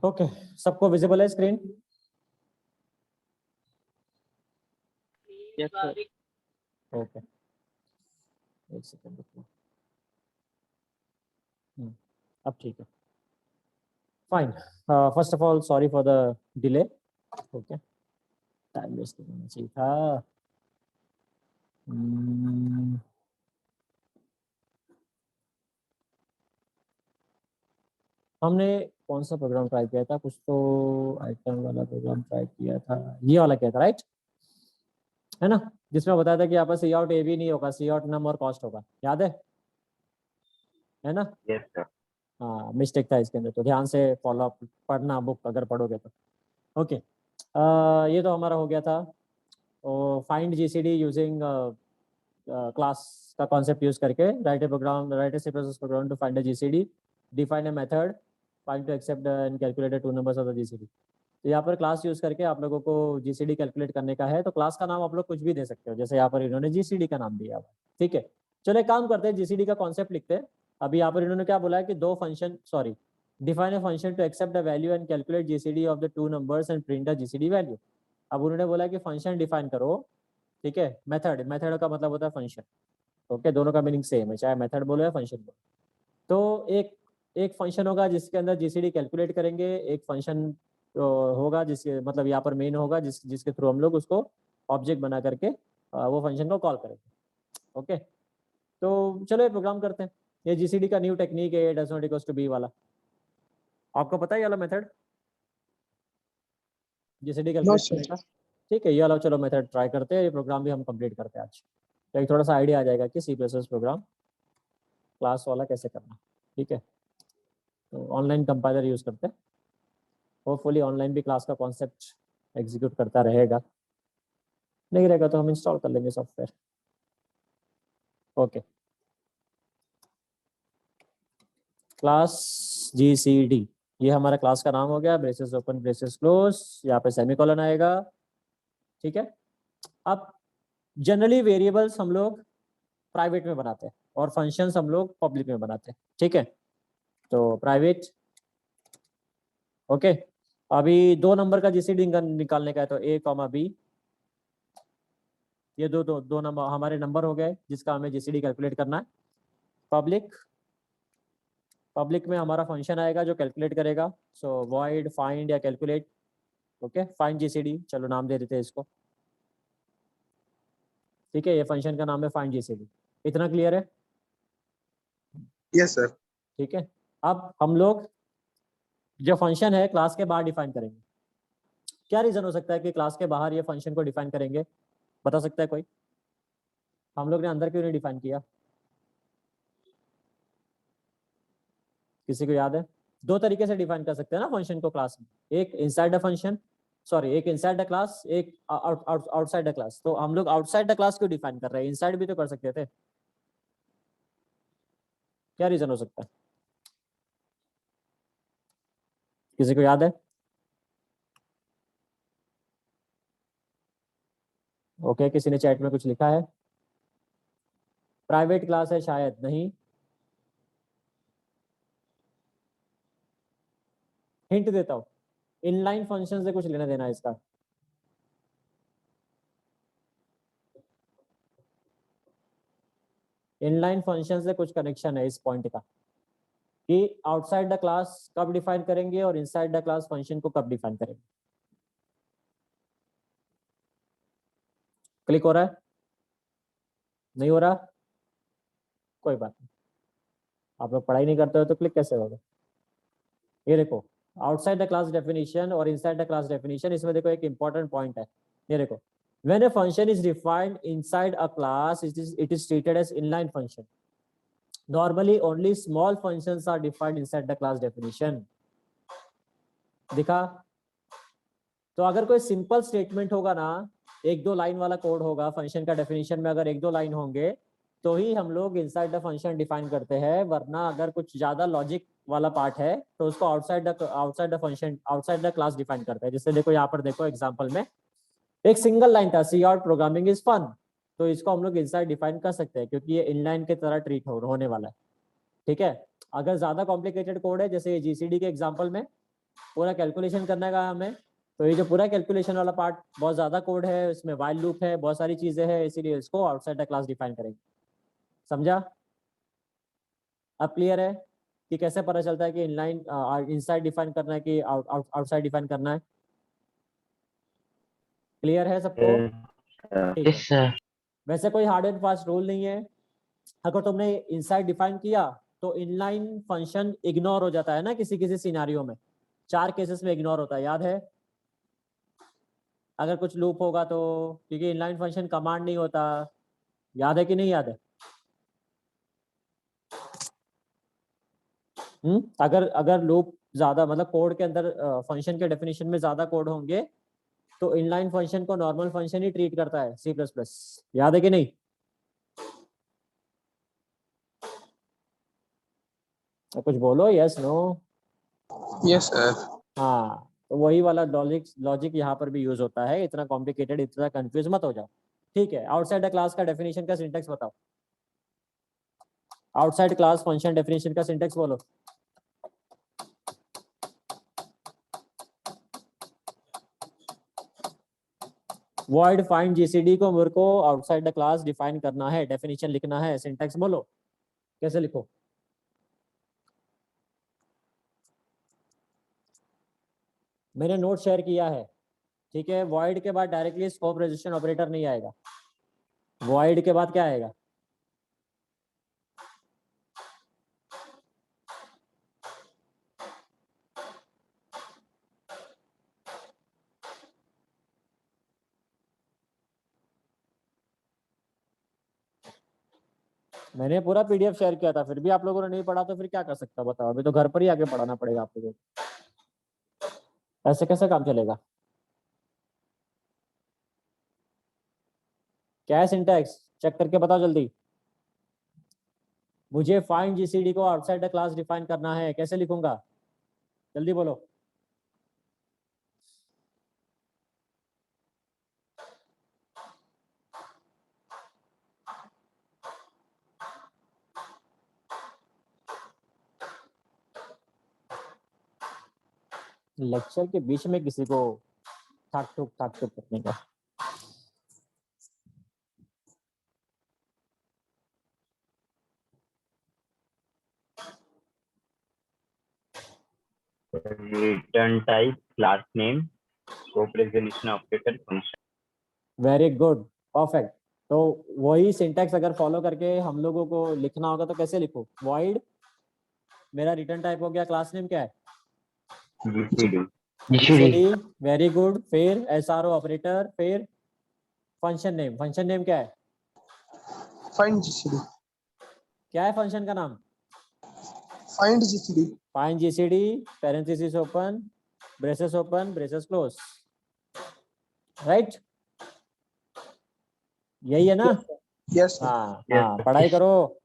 Okay, सबको visible है screen? Yes sir. Okay, एक सेकंड रुको। अब ठीक है, fine. First of all sorry for the delay. Okay, time waste नहीं होना चाहिए था। हमने कौन सा प्रोग्राम ट्राई किया था? कुछ तो आइटम वाला प्रोग्राम ट्राई किया था, ये वाला किया था, राइट? है ना, जिसमें बताया था कि यहाँ पर सी आउट ए भी नहीं होगा, सी आउट नम और कॉस्ट होगा, याद है ना? Yes sir. हाँ, मिस्टेक था इसके अंदर, तो ध्यान से फॉलो अप पढ़ना बुक अगर पढ़ोगे तो। ओके, ये तो हमारा हो गया था। फाइंड जीसीडी यूजिंग क्लास का कॉन्सेप्ट यूज करके write a program, write a C process program to find a GCD, define a method, find to accept and calculate two numbers of the GCD. तो यहाँ पर class use करके आप लोगों को GCD calculate करने का है, तो क्लास का नाम आप लोग कुछ भी दे सकते हो, जैसे यहाँ पर इन्होंने जीसीडी का नाम दिया हुआ है। ठीक है, चलो एक काम करते हैं, जीसीडी का कॉन्सेप्ट लिखते हैं। अभी यहाँ पर इन्होंने क्या बोला है कि दो function, sorry, define a function to accept the value and calculate GCD of the two numbers and print the GCD value. अब उन्होंने बोला कि फंक्शन डिफाइन करो, ठीक है। मेथड, मेथड का मतलब होता है फंक्शन। ओके, दोनों का मीनिंग सेम है, चाहे मेथड बोलो या फंक्शन बोलो। तो एक एक फंक्शन होगा जिसके अंदर जीसीडी कैलकुलेट करेंगे, एक फंक्शन होगा जिसके मतलब यहाँ पर मेन होगा जिसके थ्रू हम लोग उसको ऑब्जेक्ट बना करके वो फंक्शन को कॉल करेंगे। ओके, तो चलो ये प्रोग्राम करते हैं। ये जीसीडी का न्यू टेक्निक है, does not equals to B वाला। आपको पता है ये वाला मेथड जीसीडी कैलकुलेट करने का? ठीक है, ये वाला चलो मेथड ट्राई करते हैं, ये प्रोग्राम भी हम कंप्लीट करते हैं आज। तो एक थोड़ा सा आइडिया आ जाएगा कि सी प्लस प्रोग्राम क्लास वाला कैसे करना। ठीक है, तो ऑनलाइन कंपाइलर यूज करते हैं, होपफुली ऑनलाइन भी क्लास का कॉन्सेप्ट एग्जीक्यूट करता रहेगा, नहीं रहेगा तो हम इंस्टॉल कर लेंगे सॉफ्टवेयर। ओके, क्लास जीसीडी, ये हमारा क्लास का नाम हो गया, ब्रेसेस ओपन ब्रेसेस क्लोज, यहाँ पे सेमीकोलन आएगा। ठीक है, अब जनरली वेरिएबल्स हम लोग प्राइवेट में बनाते हैं और फंक्शंस हम लोग पब्लिक में बनाते हैं। ठीक है, तो प्राइवेट। ओके, अभी दो नंबर का जीसीडी निकालने का है, तो ए कॉमा बी, ये दो नंबर हमारे नंबर हो गए जिसका हमें जीसीडी कैलकुलेट करना है। पब्लिक, पब्लिक में हमारा फंक्शन आएगा जो कैलकुलेट करेगा, सो वॉइड फाइंड या कैलकुलेट। ओके, फाइंड जीसीडी, चलो नाम दे देते हैं इसको। ठीक है, ये फंक्शन का नाम है फाइंड जीसीडी। इतना क्लियर है? Yes sir. ठीक है, अब हम लोग जो फंक्शन है क्लास के बाहर डिफाइन करेंगे। क्या रीजन हो सकता है कि क्लास के बाहर ये फंक्शन को डिफाइन करेंगे? बता सकता है कोई? हम लोग ने अंदर क्यों नहीं डिफाइन किया? किसी को याद है? दो तरीके से डिफाइन कर सकते हैं ना फंक्शन को क्लास में, एक इनसाइड द फंक्शन, सॉरी एक इनसाइड द क्लास, एक आउटसाइड द क्लास। तो हम लोग आउटसाइड द क्लास क्यों डिफाइन कर रहे हैं? इनसाइड भी तो कर सकते थे। क्या रीजन हो सकता है? किसी को याद है? ओके, किसी ने चैट में कुछ लिखा है? प्राइवेट क्लास है शायद, नहीं? हिंट देता हूँ, इनलाइन फंक्शन से कुछ लेना देना है इसका। इनलाइन फंक्शन से कुछ कनेक्शन है इस पॉइंट का, कि आउटसाइड द क्लास कब डिफाइन करेंगे और इनसाइड द क्लास फंक्शन को कब डिफाइन करेंगे। क्लिक हो रहा है? नहीं हो रहा? कोई बात नहीं, आप लोग पढ़ाई नहीं करते हो तो क्लिक कैसे होगा? ये देखो, आउटसाइड द क्लास डेफिनेशन और इनसाइड द क्लास डेफिनेशन, इसमें देखो एक इंपॉर्टेंट पॉइंट है। ये देखो, when a function is defined inside a class, it is treated as inline function. Normally only small functions are defined inside the class definition. दिखा? तो अगर कोई सिंपल स्टेटमेंट होगा ना, एक दो लाइन वाला कोड होगा फंक्शन का डेफिनेशन में, अगर एक दो लाइन होंगे तो ही हम लोग इनसाइड द फंक्शन डिफाइन करते हैं, वरना अगर कुछ ज्यादा लॉजिक वाला पार्ट है तो उसको outside the function, outside the class define करते हैं। जैसे देखो यहाँ पर देखो एग्जांपल में एक सिंगल लाइन था, सी आउट प्रोग्रामिंग इज फन, तो इसको हम लोग इनसाइड डिफाइन कर सकते हैं क्योंकि ये इनलाइन के तरह ट्रीट होने वाला है। ठीक है, अगर ज्यादा कॉम्प्लिकेटेड कोड है जैसे जीसीडी के एग्जांपल में, पूरा कैलकुलेशन करना का हमें, तो ये जो पूरा कैलकुलेशन वाला पार्ट बहुत ज्यादा कोड है, इसमें व्हाइल लूप है, बहुत सारी चीजें हैं, इसीलिए इसको आउटसाइड द क्लास डिफाइन करेंगे। समझा? अब क्लियर है कि कैसे पता चलता है कि इनलाइन इनसाइड डिफाइन करना है कि आउटसाइड डिफाइन करना है? क्लियर है सबको? ठीक है। Yes sir. वैसे कोई हार्ड एंड फास्ट रूल नहीं है। अगर तुमने इनसाइड डिफाइन किया तो इनलाइन फंक्शन इग्नोर हो जाता है ना, किसी किसी सिनारियो में 4 केसेस में इग्नोर होता है, याद है? अगर कुछ लूप होगा तो, क्योंकि इनलाइन फंक्शन कमांड नहीं होता, याद है कि नहीं याद है? अगर अगर लूप ज्यादा मतलब कोड के अंदर फंक्शन के डेफिनेशन में ज्यादा कोड होंगे तो इनलाइन फंक्शन को नॉर्मल फंक्शन ही ट्रीट करता है C++, याद है कि नहीं? कुछ बोलो, यस नो? Yes, sir. हाँ, तो वही वाला लॉजिक लॉजिक यहाँ पर भी यूज होता है। इतना कॉम्प्लिकेटेड, इतना कंफ्यूज मत हो जाओ। ठीक है, आउटसाइड द क्लास का डेफिनेशन का सिंटेक्स बताओ। आउटसाइड क्लास फंक्शन डेफिनेशन का सिंटेक्स बोलो। वॉइड फाइंड जीसीडी को मेरे को आउटसाइड द क्लास डिफाइन करना है, डेफिनेशन लिखना है, सिंटेक्स बोलो कैसे लिखो। मैंने नोट शेयर किया है, ठीक है? वॉइड के बाद डायरेक्टली स्कोप रेजिस्टेंस ऑपरेटर नहीं आएगा, वॉइड के बाद क्या आएगा? मैंने पूरा पीडीएफ शेयर किया था, फिर भी आप लोगों ने नहीं पढ़ा तो फिर क्या कर सकता, बताओ? अभी तो घर पर ही आके पढ़ाना पड़ेगा आप लोगों को। ऐसे कैसे काम चलेगा? क्या है सिंटैक्स, चेक करके बताओ जल्दी। मुझे फाइंड जीसीडी को आउटसाइड द क्लास डिफाइन करना है, कैसे लिखूंगा? जल्दी बोलो। लेक्चर के बीच में किसी को ठाक ठुक करने का। Return type, class name, scope resolution operator, function. Very good, perfect. तो वही सिंटैक्स अगर फॉलो करके हम लोगों को लिखना होगा तो कैसे लिखो? वॉइड, मेरा रिटर्न टाइप हो गया, क्लास नेम क्या है? GCD, very good. फिर एसआरओ ऑपरेटर, फिर फंक्शन नेम, फंक्शन नेम क्या है? Find GCD. क्या है फंक्शन का नाम? Find GCD. Find GCD, parenthesis open, braces close, right? यही है ना? Yes, sir. हाँ हाँ, पढ़ाई करो।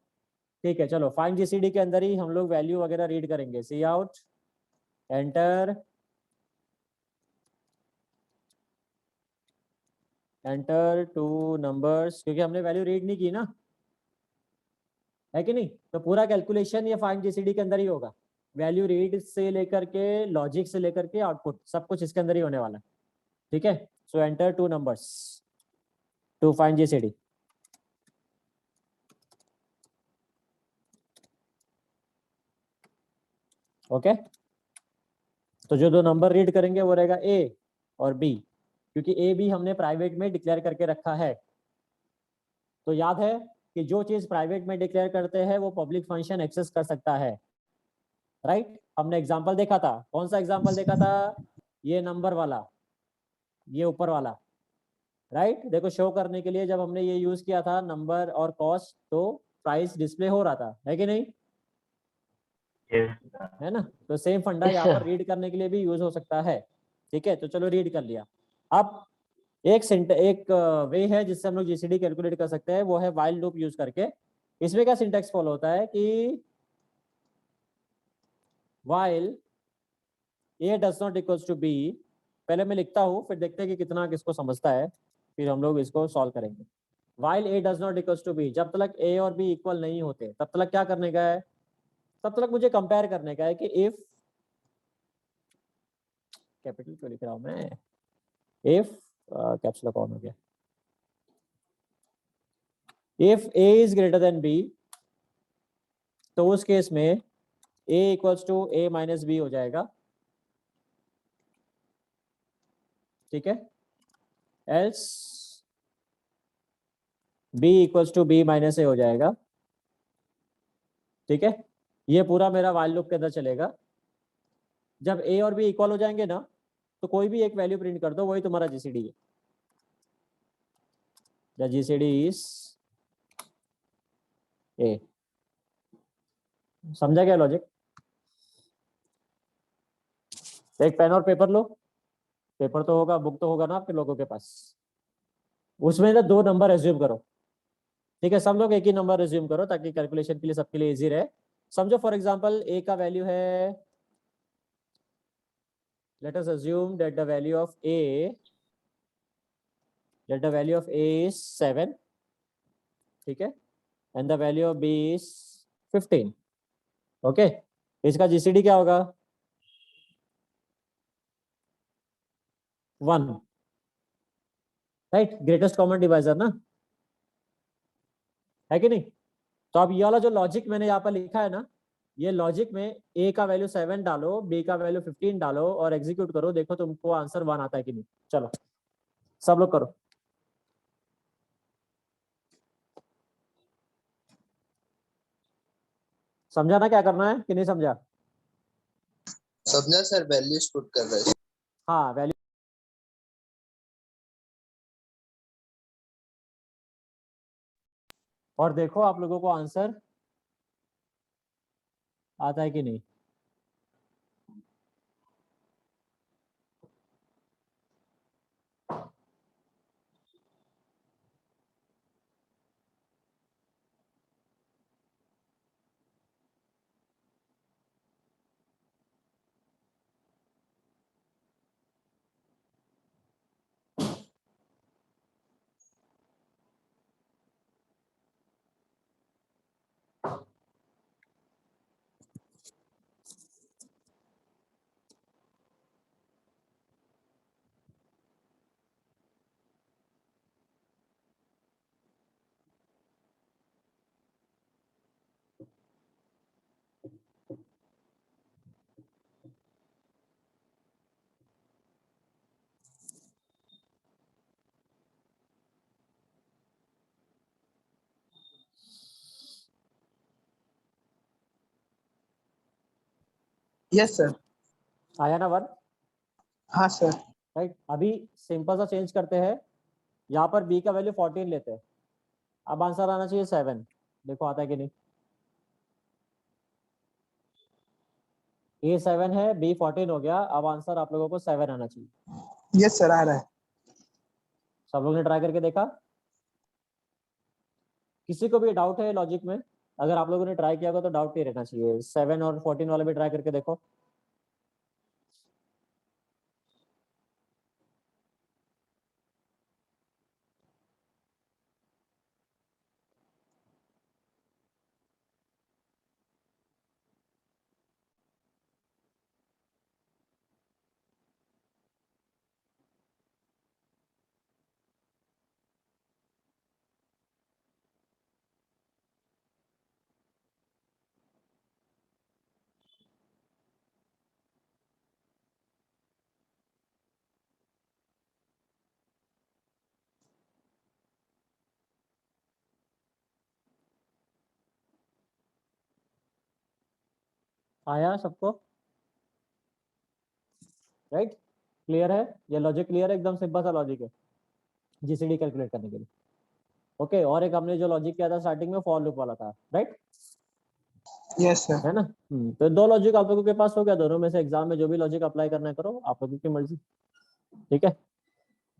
ठीक है, चलो फाइंड जीसीडी के अंदर ही हम लोग वैल्यू वगैरह रीड करेंगे। Cout, enter, enter two numbers, क्योंकि हमने वैल्यू रीड नहीं की ना, है कि नहीं? तो पूरा कैलकुलेशन ये फाइंड जीसीडी के अंदर ही होगा। वैल्यू रीड से लेकर के लॉजिक से लेकर के आउटपुट, सब कुछ इसके अंदर ही होने वाला है। ठीक है, so enter two numbers to find GCD. Okay, तो जो दो नंबर रीड करेंगे वो रहेगा ए और बी, क्योंकि ए बी हमने प्राइवेट में डिक्लेयर करके रखा है। तो याद है कि जो चीज प्राइवेट में डिक्लेयर करते हैं वो पब्लिक फंक्शन एक्सेस कर सकता है, राइट? हमने एग्जांपल देखा था, कौन सा एग्जांपल देखा था? ये नंबर वाला, ये ऊपर वाला, राइट? देखो, शो करने के लिए जब हमने ये यूज किया था नंबर और कॉस्ट, तो प्राइस डिस्प्ले हो रहा था, है कि नहीं? है ना? तो सेम फंडा यहाँ पर रीड करने के लिए भी यूज हो सकता है। ठीक है, तो चलो रीड कर लिया। अब एक वे है जिससे हम लोग जीसीडी कैलकुलेट कर सकते हैं, वो है व्हाइल लूप यूज करके। इसमें क्या सिंटैक्स फॉलो होता है कि while a does not equals to b, पहले मैं लिखता हूँ फिर देखते हैं कि कितना किसको समझता है, फिर हम लोग इसको सॉल्व करेंगे। While a does not equals to b, जब तक a और b इक्वल नहीं होते तब तक क्या करने का है? तब तक मुझे कंपेयर करने का है कि इफ कैपिटल क्यों लिख रहा हूँ मैं? इफ कैप्स लॉक ऑन हो गया। If a is greater than b, तो उस केस में a equals to a minus B हो जाएगा, ठीक है। Else b equals to b minus A हो जाएगा, ठीक है। ये पूरा मेरा while लूप के अंदर चलेगा। जब a और b इक्वल हो जाएंगे ना, तो कोई भी एक वैल्यू प्रिंट कर दो, वही तुम्हारा जीसीडी है। The GCD is a. समझा क्या लॉजिक? एक पेन और पेपर लो, पेपर तो होगा, बुक तो होगा ना आपके लोगों के पास। उसमें ना 2 नंबर एज्यूम करो, ठीक है। सब लोग एक ही नंबर एज्यूम करो ताकि कैलकुलेशन के लिए सबके लिए इजी रहे। समझो फॉर एग्जांपल a का वैल्यू है, let us assume that the value of a is 7, ठीक है, and the value of b is 15, okay. इसका जीसीडी क्या होगा? 1, राइट। ग्रेटेस्ट कॉमन डिवाइजर ना, है कि नहीं? तो अब ये वाला जो लॉजिक मैंने यहाँ पर लिखा है ना, ये लॉजिक में a का वैल्यू 7 डालो, b का वैल्यू 15 डालो और एग्जीक्यूट करो, देखो तुमको आंसर 1 आता है कि नहीं। चलो सब लोग करो। समझा ना क्या करना है कि नहीं समझा? समझा सर, वैल्यूज पुट कर रहे हैं। हाँ वैल्यू, और देखो आप लोगों को आंसर आता है कि नहीं। Yes sir. आया ना 1? हाँ सर। राइट। अभी सिंपल सा चेंज करते हैं, यहाँ पर b का वैल्यू 14 लेते हैं। अब आंसर आना चाहिए 7, देखो आता है कि नहीं। a 7 है, b 14 हो गया, अब आंसर आप लोगों को 7 आना चाहिए। यस सर, आ रहा है। सब लोग ने ट्राई करके देखा? किसी को भी डाउट है लॉजिक में? अगर आप लोगों ने ट्राई किया होगा तो डाउट नहीं रहना चाहिए। 7 और 14 वाले भी ट्राई करके देखो। आया सबको? राइट, क्लियर है? ये लॉजिक क्लियर है? एकदम सिंपल सा लॉजिक है जीसीडी कैलकुलेट करने के लिए। ओके, और एक हमने जो लॉजिक किया था स्टार्टिंग में फॉर लूप वाला था, राइट? Yes sir. है ना? तो 2 लॉजिक आप लोगों के पास हो गया। दोनों में से एग्जाम में जो भी लॉजिक अप्लाई करना है करो, आप लोगों की मर्जी, ठीक है।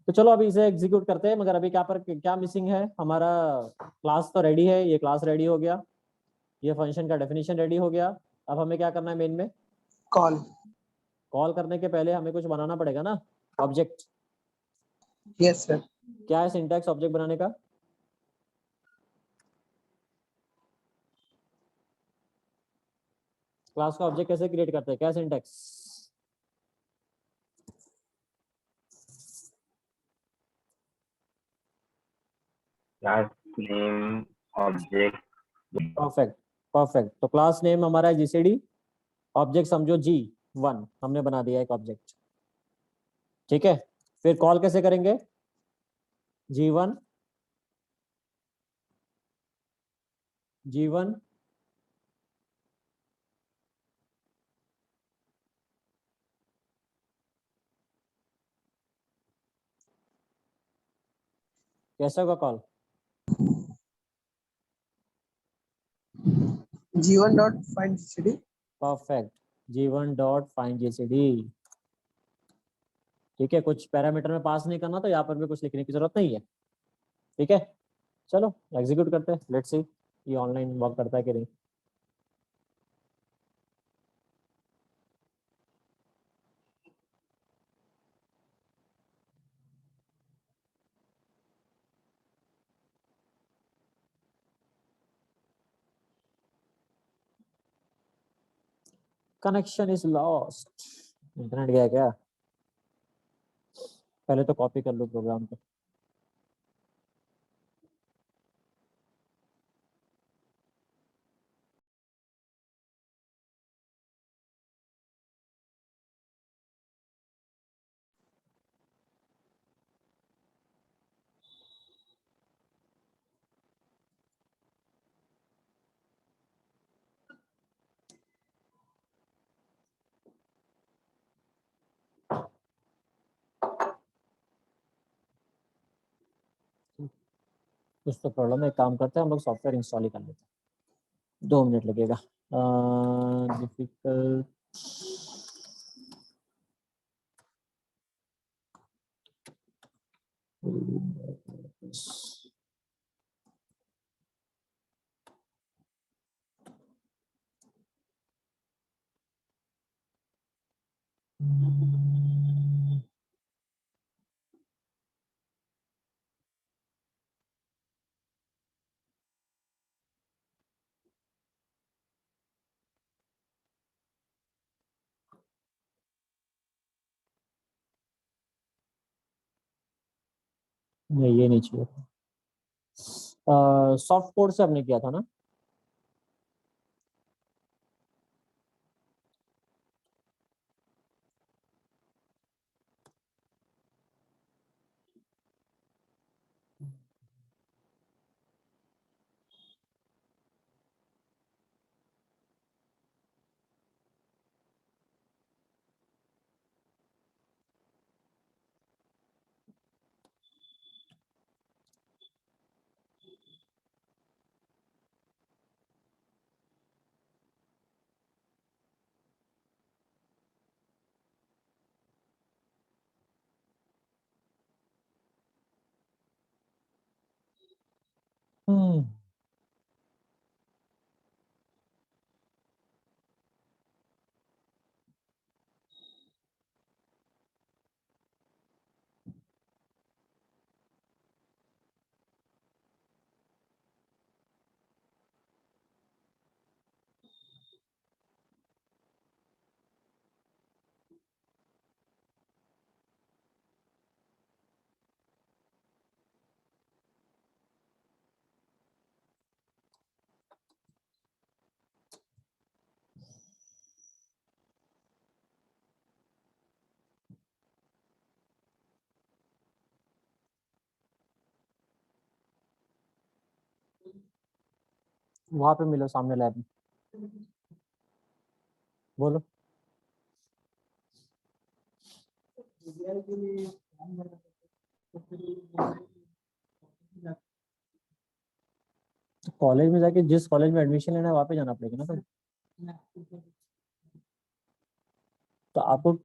तो चलो अभी इसे एग्जीक्यूट करते हैं, मगर अभी क्या मिसिंग है हमारा? क्लास तो रेडी है, ये क्लास रेडी हो गया, ये फंक्शन का डेफिनेशन रेडी हो गया। अब हमें क्या करना है मेन में? कॉल। कॉल करने के पहले हमें कुछ बनाना पड़ेगा ना, ऑब्जेक्ट। Yes sir. क्या है सिंटैक्स ऑब्जेक्ट बनाने का? क्लास का ऑब्जेक्ट कैसे क्रिएट करते हैं, क्या syntax? Class name object perfect perfect. तो क्लास नेम हमारा है जीसीडी, ऑब्जेक्ट समझो G1, हमने बना दिया एक ऑब्जेक्ट। ठीक है, फिर कॉल कैसे करेंगे? G1 G1 कैसा होगा call? G1 dot find GCD. Perfect, G1 dot find GCD. ठीक है, कुछ पैरामीटर में पास नहीं करना, तो यहाँ पर भी कुछ लिखने की जरूरत नहीं है। ठीक है, चलो एग्जीक्यूट करते हैं, लेट्स सी ये ऑनलाइन वर्क करता है कि नहीं। कनेक्शन इज लॉस्ट, इंटरनेट गया क्या? पहले तो कॉपी कर लो प्रोग्राम को। कुछ तो प्रॉब्लम है, एक काम करते हैं हम लोग सॉफ्टवेयर इंस्टॉल ही कर लेते हैं, 2 मिनट लगेगा। डिफिकल्ट नहीं, ये नहीं चाहिए। सॉफ्ट कोड से हमने किया था ना? हम्म वहां पे मिलो सामने लैब में, बोलो। कॉलेज में जाके जिस कॉलेज में एडमिशन लेना है वहाँ पे जाना पड़ेगा ना फिर। तो आपको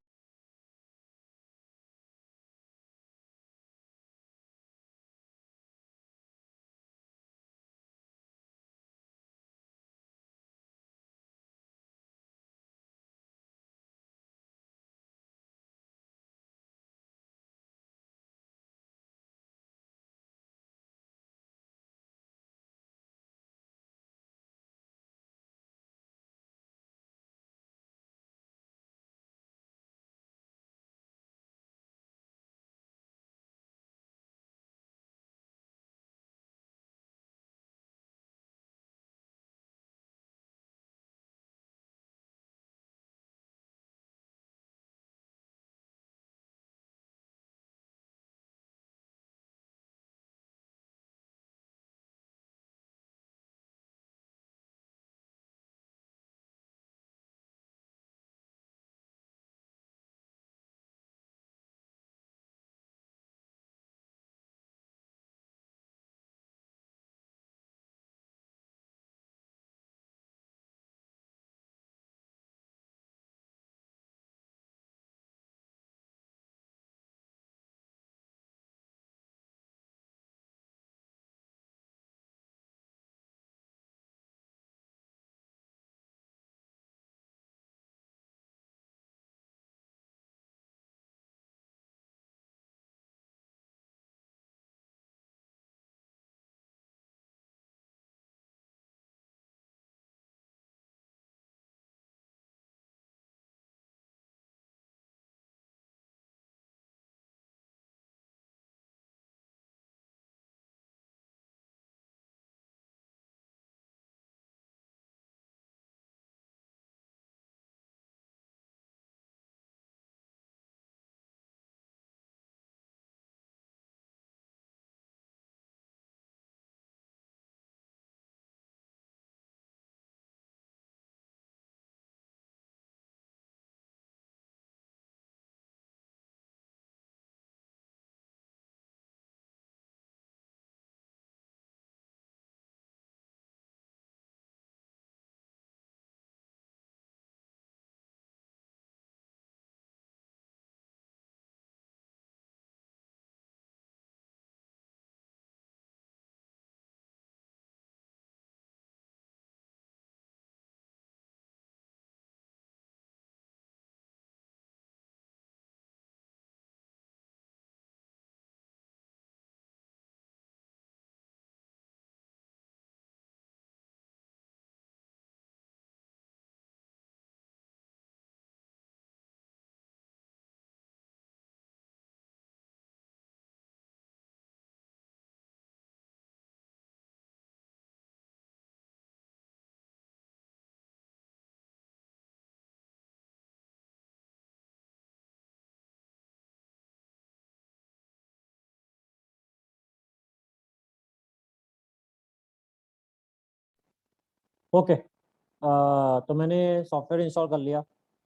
ओके, तो मैंने सॉफ्टवेयर इंस्टॉल कर लिया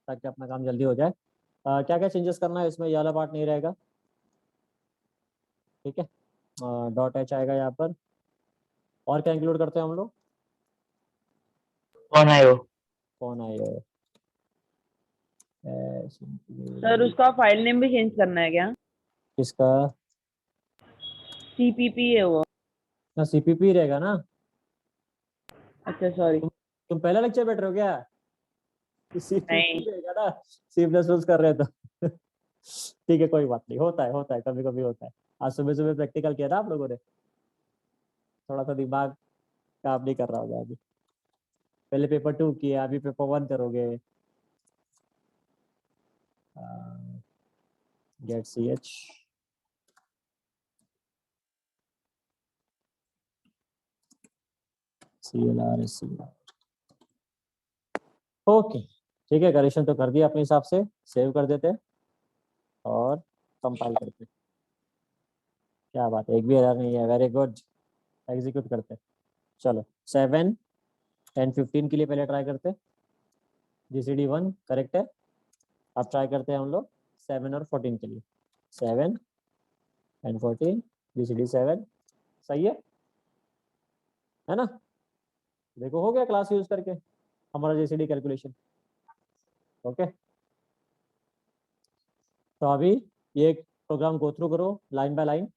ताकि अपना काम जल्दी हो जाए। क्या क्या चेंजेस करना है इसमें, ये वाला पार्ट नहीं रहेगा, ठीक है। डॉट एच आएगा यहाँ पर। और क्या इंक्लूड करते हैं हम लोग? कौन है वो? कौन आए? सर उसका फाइल नेम भी चेंज करना है क्या? किसका? सीपीपी है वो। ना सीपीपी रहेगा ना। अच्छा सॉरी। तुम पहला लेक्चर बैठ रहे हो क्या? नहीं। सीपीपी रहेगा ना, सी प्लस प्लस कर रहे हो तो। ठीक है, कोई बात नहीं, होता है कभी कभी होता है। आज सुबह सुबह प्रैक्टिकल किया था आप लोगों ने, थोड़ा सा दिमाग काम नहीं कर रहा होगा अभी। पहले पेपर 2 किया, अभी पेपर 1 करोगे। Get C H, C L R S C. Okay, ठीक है, करेक्शन तो कर दिया अपने हिसाब से। सेव कर देते और कंपाइल करते। क्या बात है, एक भी एरर नहीं है, वेरी गुड। एग्जीक्यूट करते। चलो 7 10 15 के लिए पहले ट्राई करते। जीसीडी 1 करेक्ट है। अब ट्राई करते हैं हम लोग 7 और 14 के लिए। 7 एंड 14, जीसीडी 7, सही है ना? देखो हो गया क्लास यूज करके हमारा जीसीडी कैलकुलेशन। ओके, तो अभी ये प्रोग्राम गो थ्रू करो लाइन बाय लाइन।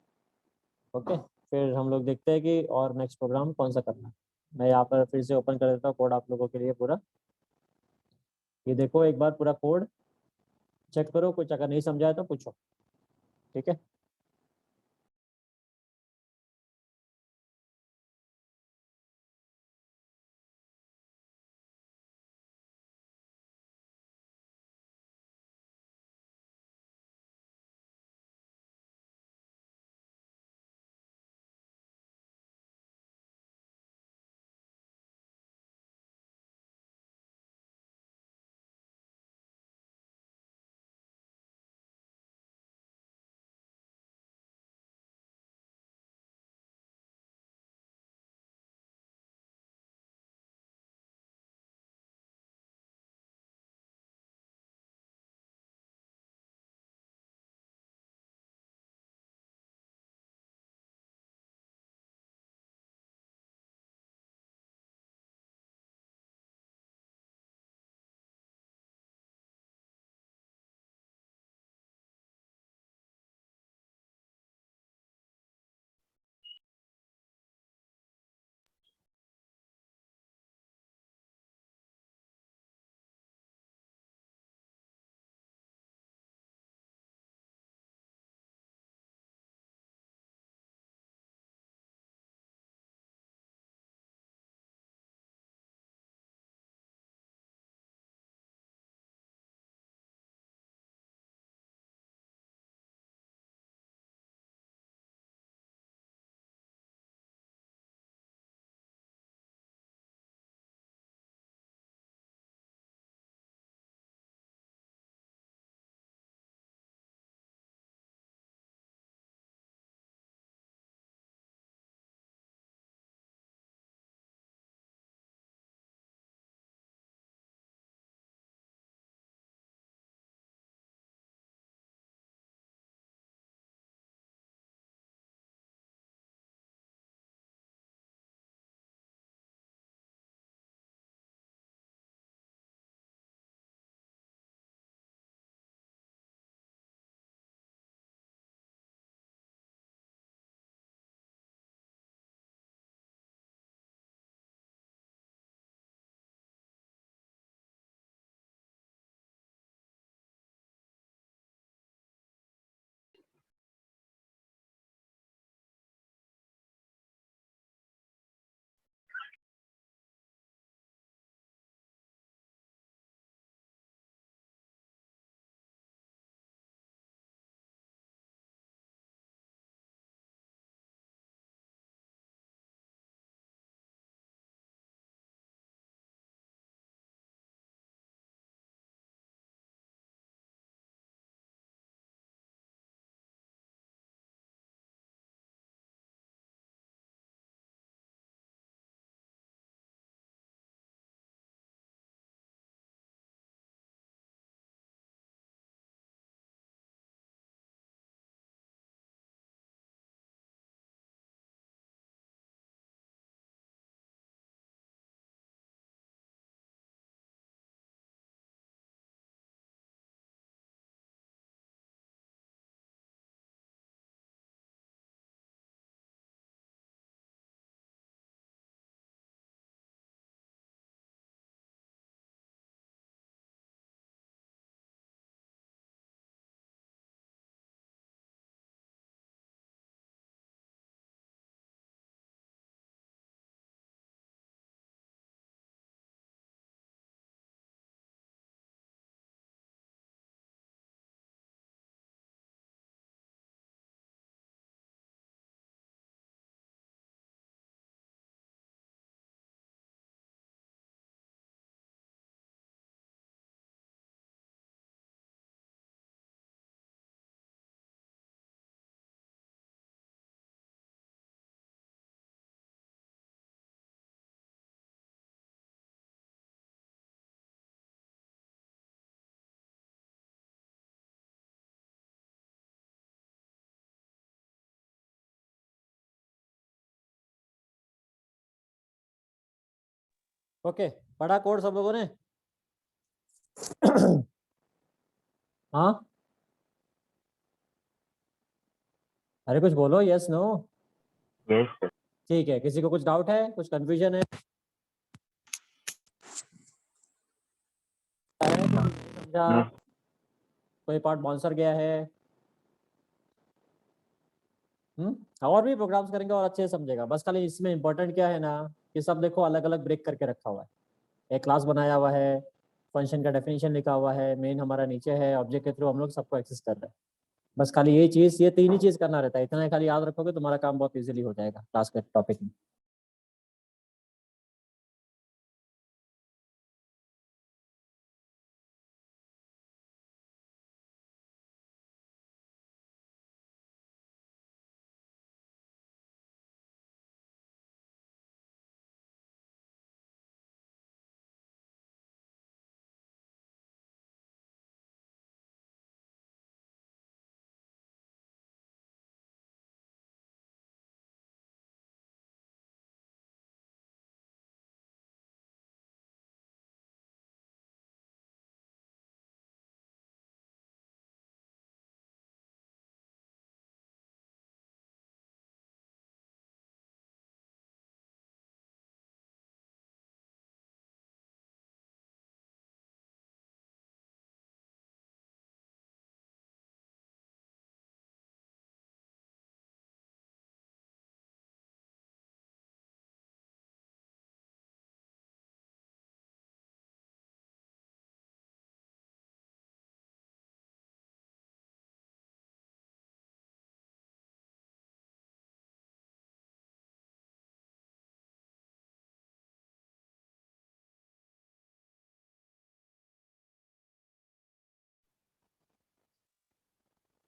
ओके, फिर हम लोग देखते हैं कि और नेक्स्ट प्रोग्राम कौन सा करना है। मैं यहाँ पर फिर से ओपन कर देता हूँ कोड आप लोगों के लिए पूरा। ये देखो एक बार पूरा कोड चेक करो, कुछ अगर नहीं समझा है तो पूछो, ठीक है। ओके, पढ़ा कोड सब लोगों ने? हाँ, अरे कुछ बोलो, यस नो? Yes sir. ठीक है, किसी को कुछ डाउट है, कुछ कंफ्यूजन है? समझा? नो। कोई पार्ट बाउंसर गया है? और भी प्रोग्राम्स करेंगे और अच्छे से समझेगा। बस खाली इसमें इंपॉर्टेंट क्या है ना, कि सब देखो अलग अलग ब्रेक करके रखा हुआ है। एक क्लास बनाया हुआ है, फंक्शन का डेफिनेशन लिखा हुआ है, मेन हमारा नीचे है, ऑब्जेक्ट के थ्रू हम लोग सबको एक्सेस कर रहे हैं। बस खाली ये चीज, ये तीन ही चीज करना रहता है, इतना ही खाली याद रखोगे तुम्हारा काम बहुत इजीली हो जाएगा क्लास के टॉपिक में।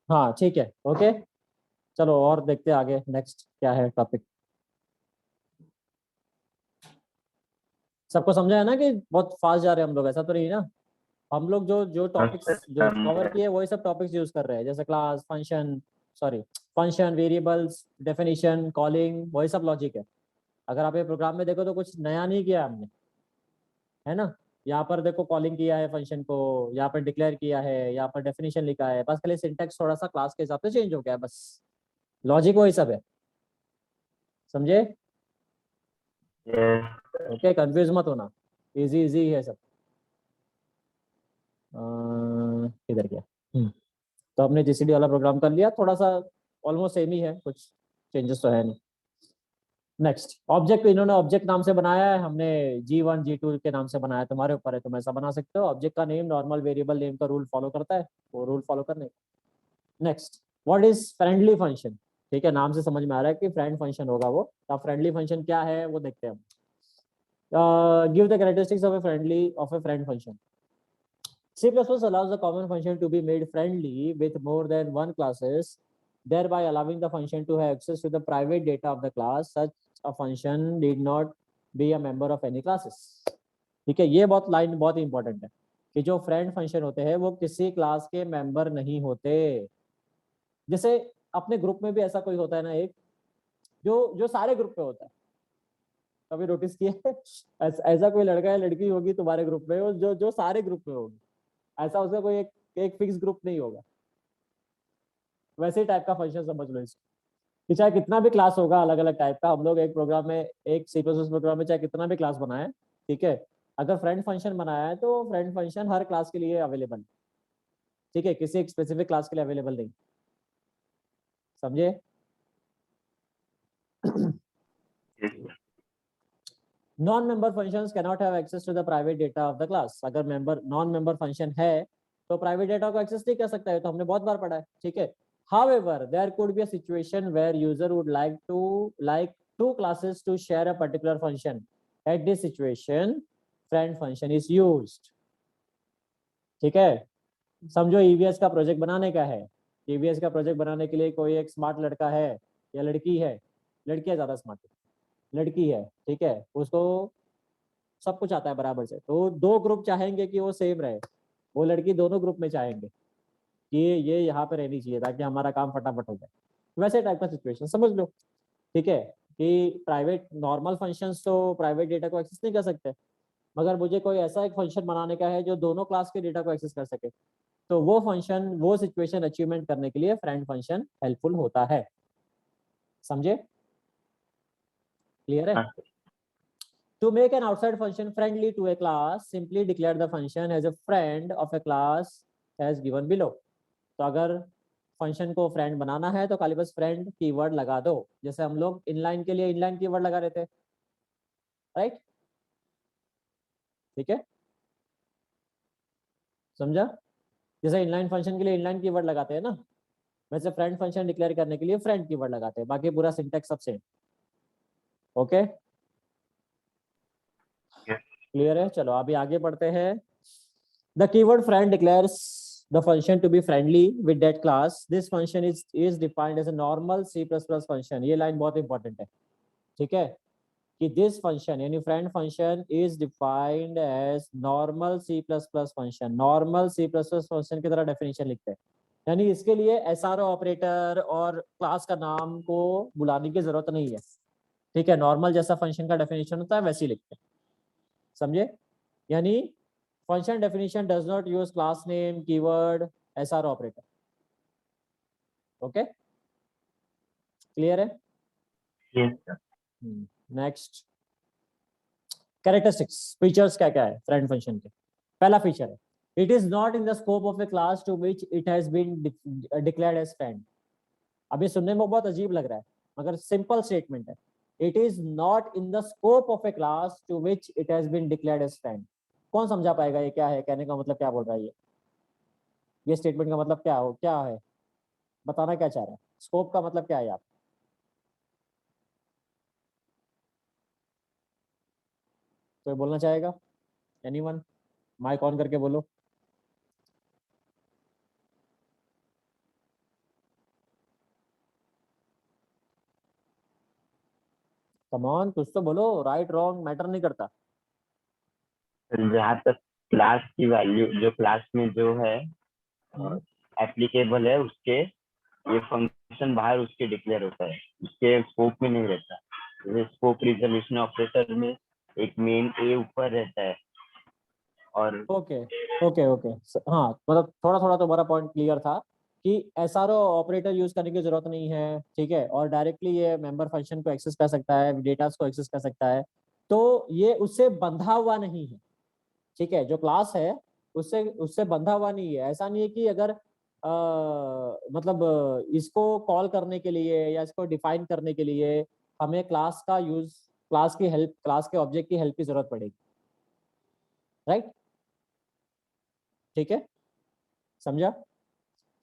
हाँ ठीक है, ओके, चलो और देखते हैं आगे नेक्स्ट क्या है टॉपिक। सबको समझा है ना कि बहुत फास्ट जा रहे हैं हम लोग? ऐसा तो नहीं ना? हम लोग जो जो टॉपिक्स जो कवर किए वही सब टॉपिक्स यूज कर रहे हैं, जैसे class, function, sorry function, variables, definition, calling, वही सब लॉजिक है। अगर आप ये प्रोग्राम में देखो तो कुछ नया नहीं किया हमने, है ना? यहाँ पर देखो कॉलिंग किया है फंक्शन को, यहाँ पर डिक्लेयर किया है, यहाँ पर डेफिनेशन लिखा है, बस खाली सिंटैक्स थोड़ा सा क्लास के हिसाब से चेंज हो गया है, बस लॉजिक वही सब है। समझे? यस। ओके, कंफ्यूज मत होना, इजी इजी है सब। किधर गया? तो हमने जीसीडी वाला प्रोग्राम कर लिया, थोड़ा सा ऑलमोस्ट सेम ही है, कुछ चेंजेस तो है नहीं। नेक्स्ट, ऑब्जेक्ट इन्होंने ऑब्जेक्ट नाम से बनाया है, हमने G1 G2 के नाम से बनाया, तुम्हारे ऊपर है, तुम ऐसा बना सकते हो। ऑब्जेक्ट का नेम नॉर्मल वेरिएबल नेम का रूल फॉलो करता है, वो रूल फॉलो करने। Next, what is friendly function? ठीक है, नाम से समझ में आ रहा है कि फ्रेंड फंक्शन होगा वो। तो फ्रेंडली फंक्शन क्या है वो देखते हैं हम। Give the characteristics of A friend function. C++ allows the common function to be made friendly with more than one classes, thereby allowing the function to have access to the private data of the class. Such a function need not be a member of any classes. ठीक है, ये बहुत line बहुत important है कि जो friend function होते हैं वो किसी क्लास के मेंबर नहीं होते। जैसे अपने ग्रुप में भी ऐसा कोई होता है ना, एक जो जो सारे ग्रुप में होता है। कभी नोटिस किया है? ऐसा कोई लड़का या लड़की होगी तुम्हारे ग्रुप में, जो जो सारे ग्रुप में होगी, ऐसा उसका कोई एक फिक्स ग्रुप नहीं होगा। वैसे ही टाइप का फंक्शन समझ लो इसको, कि चाहे कितना भी क्लास होगा अलग अलग टाइप का, हम लोग एक प्रोग्राम में, एक C++ प्रोग्राम में चाहे कितना भी क्लास बनाए, ठीक है, अगर फ्रेंड फंक्शन बनाया है तो फ्रेंड फंक्शन हर क्लास के लिए अवेलेबल, ठीक है, किसी एक स्पेसिफिक क्लास के लिए अवेलेबल नहीं। समझे? Non member functions cannot have access to the private data of the class. अगर मेंबर नॉन मेंबर फंक्शन है तो प्राइवेट डेटा को एक्सेस नहीं कर सकता है, तो हमने बहुत बार पढ़ा है, ठीक है। However, there could be a situation where user would like two classes to share a particular function. At this situation, friend function is used. ठीक है, समझो ईवीएस का प्रोजेक्ट बनाने का है। ईवीएस का प्रोजेक्ट बनाने के लिए कोई एक स्मार्ट लड़का है या लड़की है, लड़की है ज्यादा स्मार्ट, लड़की है, ठीक है, उसको सब कुछ आता है बराबर से, तो दो ग्रुप चाहेंगे कि वो सेम रहे, वो लड़की दोनों ग्रुप में चाहेंगे कि ये यहाँ पे रहनी चाहिए ताकि हमारा काम फटाफट हो जाए। वैसे टाइप का सिचुएशन समझ लो, ठीक है, कि प्राइवेट नॉर्मल फंक्शंस तो प्राइवेट डेटा को एक्सेस नहीं कर सकते, मगर मुझे कोई ऐसा एक फंक्शन बनाने का है जो दोनों क्लास के डेटा को एक्सेस कर सके, तो वो फंक्शन वो सिचुएशन अचीवमेंट करने के लिए फ्रेंड फंक्शन हेल्पफुल होता है। समझे? क्लियर है? हाँ To make an outside function friendly to a class, simply declare the function as a friend of a class as given below. तो अगर फंक्शन को फ्रेंड बनाना है तो खाली बस फ्रेंड कीवर्ड लगा दो, जैसे हम लोग इनलाइन के लिए इनलाइन कीवर्ड लगा रहे थे, राइट? ठीक है, समझा? जैसे इनलाइन फंक्शन के लिए इनलाइन कीवर्ड लगाते हैं ना, वैसे फ्रेंड फंक्शन डिक्लेयर करने के लिए फ्रेंड कीवर्ड लगाते हैं, बाकी पूरा सिंटेक्स सब सेम। ओके, क्लियर है? चलो अभी आगे बढ़ते हैं। The keyword friend declares the function to be friendly with that class. This function is defined as a normal C++ function. ये लाइन बहुत इंपॉर्टेंट है, ठीक है, कि this function यानी friend function is defined as normal C++ function. Normal C++ function की तरह definition लिखते हैं, यानी इसके लिए SRO ऑपरेटर और क्लास का नाम को बुलाने की जरूरत नहीं है, ठीक है। नॉर्मल जैसा फंक्शन का डेफिनेशन होता है वैसे ही लिखते हैं, समझे? यानी function definition does not use class name, keyword, SR operator. Okay, clear है? yes sir. Next, characteristics, features क्या क्या है फ्रेंड फंक्शन के। पहला फीचर है, it is not in the scope of a class to which it has been declared as friend. अभी सुनने में बहुत अजीब लग रहा है मगर सिंपल स्टेटमेंट है, it is not in the scope of a class to which it has been declared as friend. कौन समझा पाएगा ये क्या है, कहने का मतलब क्या बोल रहा है ये स्टेटमेंट का मतलब क्या है, बताना क्या चाह रहा है, स्कोप का मतलब क्या है आप? कोई बोलना चाहेगा? एनीवन? माइक ऑन करके बोलो। कम ऑन, कुछ तो बोलो, राइट रॉन्ग मैटर नहीं करता। जहाँ तक क्लास की वैल्यू जो क्लास में जो है एप्लीकेबल है उसके ये फंक्शन बाहर उसके डिक्लेयर होता है, उसके स्कोप में नहीं रहता। जैसे स्कोप रिजोल्यूशन ऑपरेटर में एक मेन ए ऊपर रहता है और ओके ओके ओके, हाँ मतलब थोड़ा थोड़ा तुम्हारा पॉइंट क्लियर था कि एसआरओ ऑपरेटर यूज करने की जरूरत नहीं है, ठीक है, और डायरेक्टली ये मेंबर फंक्शन को एक्सेस कर सकता है, डेटा को एक्सेस कर सकता है, तो ये उससे बंधा हुआ नहीं है, ठीक है। जो क्लास है उससे उससे बंधा हुआ नहीं है। ऐसा नहीं है कि अगर मतलब इसको कॉल करने के लिए या इसको डिफाइन करने के लिए हमें क्लास का यूज, क्लास की हेल्प, क्लास के ऑब्जेक्ट की हेल्प की जरूरत पड़ेगी, राइट? ठीक है, समझा?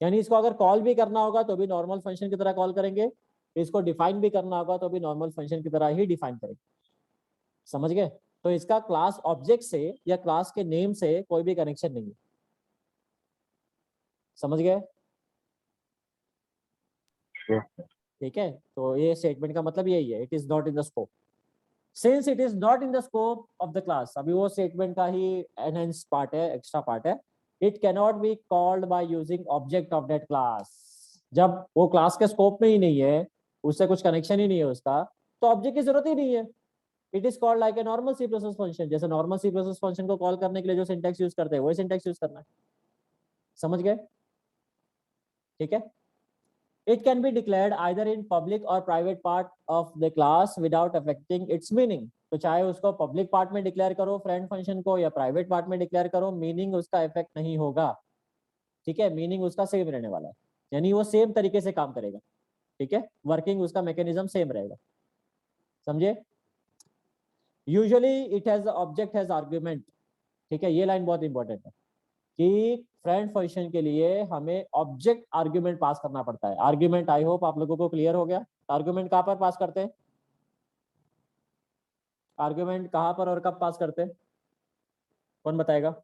यानी इसको अगर कॉल भी करना होगा तो भी नॉर्मल फंक्शन की तरह कॉल करेंगे, इसको डिफाइन भी करना होगा तो भी नॉर्मल फंक्शन की तरह ही डिफाइन करेंगे, समझ गए? तो इसका क्लास ऑब्जेक्ट से या क्लास के नेम से कोई भी कनेक्शन नहीं है, समझ गए? ठीक है, तो ये स्टेटमेंट का मतलब यही है, it is not in the scope. Since it is not in the scope of the class, अभी वो स्टेटमेंट का ही एनहेंस पार्ट है, एक्स्ट्रा पार्ट है, it cannot be called by using object of that class. जब वो class के scope में ही नहीं है, उससे कुछ कनेक्शन ही नहीं है उसका, तो ऑब्जेक्ट की जरूरत ही नहीं है। It is called like a normal C plus function, जैसे नॉर्मल सी प्लस फंक्शन को कॉल करने के लिए जो सिंटेक्स यूज करते हैं वही सिंटेक्स यूज करना है, समझ गए? ठीक है, it can be declared either in public or private part of the class without affecting its meaning। तो चाहे उसको पब्लिक पार्ट में डिक्लेयर करो फ्रेंड फंक्शन को या प्राइवेट पार्ट में डिक्लेयर करो, मीनिंग उसका इफेक्ट नहीं होगा, ठीक है, मीनिंग उसका सेम रहने वाला है, यानी वो सेम तरीके से काम करेगा, ठीक है, वर्किंग उसका मैकेनिज्म सेम रहेगा, समझे? Usually it has object has argument, ठीक है, ये लाइन बहुत इंपॉर्टेंट है कि फ्रेंड फंक्शन के लिए हमें ऑब्जेक्ट आर्ग्यूमेंट पास करना पड़ता है। आर्ग्यूमेंट आई होप आप लोगों को क्लियर हो गया। आर्ग्यूमेंट कहाँ पर पास करते हैं, आर्ग्यूमेंट कहाँ पर और कब पास करते हैं, कौन बताएगा?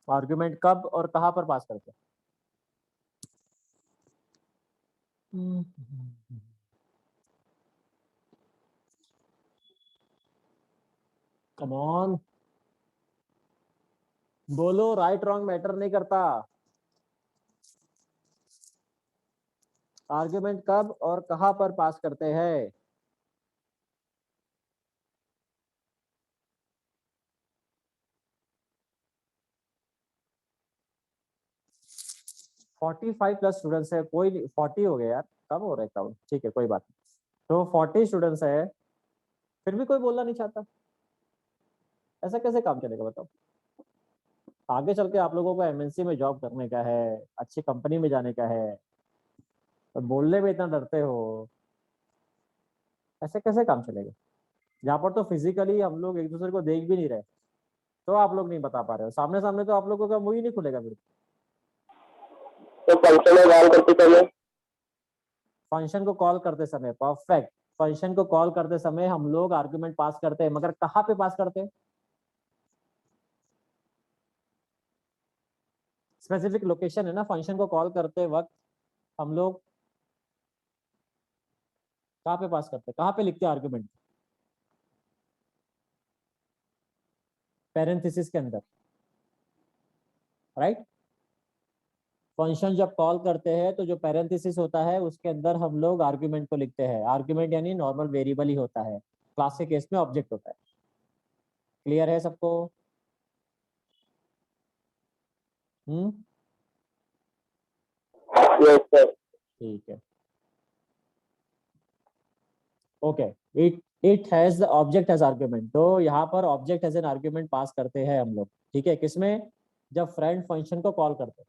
आर्ग्यूमेंट कब और कहाँ पर पास करते हैं? कम ऑन, बोलो, राइट रॉन्ग मैटर नहीं करता। आर्ग्यूमेंट कब और कहां पर पास करते हैं? फोर्टी फाइव प्लस स्टूडेंट्स है, कोई नहीं, 40 हो गया यार, कम हो रहा है काउंट, ठीक है कोई बात नहीं। तो 40 स्टूडेंट्स है, फिर भी कोई बोलना नहीं चाहता, ऐसा कैसे काम चलेगा बताओ? आगे चल के आप लोगों को एमएनसी में जॉब करने का है, अच्छी कंपनी में जाने का है, तो बोलने में इतना डरते हो, ऐसे कैसे काम चलेगा? यहाँ पर तो फिजिकली हम लोग एक दूसरे को देख भी नहीं रहे, तो आप लोग नहीं बता पा रहे हो, सामने सामने तो आप लोगों का मुंह ही नहीं खुलेगा फिर। तो फंक्शन में कॉल करते समय, फंक्शन को कॉल करते समय, परफेक्ट, फंक्शन को कॉल करते समय हम लोग आर्गुमेंट पास करते हैं, मगर कहाँ पे पास करते हैं? स्पेसिफिक लोकेशन है ना, फंक्शन को कॉल करते वक्त हम लोग कहाँ पे पास करते हैं, कहाँ पे लिखते हैं आर्गुमेंट? पैरेंथेसिस के अंदर, राइट? फंक्शन जब कॉल करते हैं तो जो पैरेंथेसिस होता है उसके अंदर हम लोग आर्गुमेंट को लिखते हैं। आर्गुमेंट यानी नॉर्मल वेरिएबल ही होता है, क्लास के केस में ऑब्जेक्ट होता है। क्लियर है सबको? Yes sir. ठीक है, okay. It has the object as argument, तो यहाँ पर object as an argument pass करते हैं हम लोग, ठीक है, किसमें? जब फ्रेंड फंक्शन को कॉल करते हैं,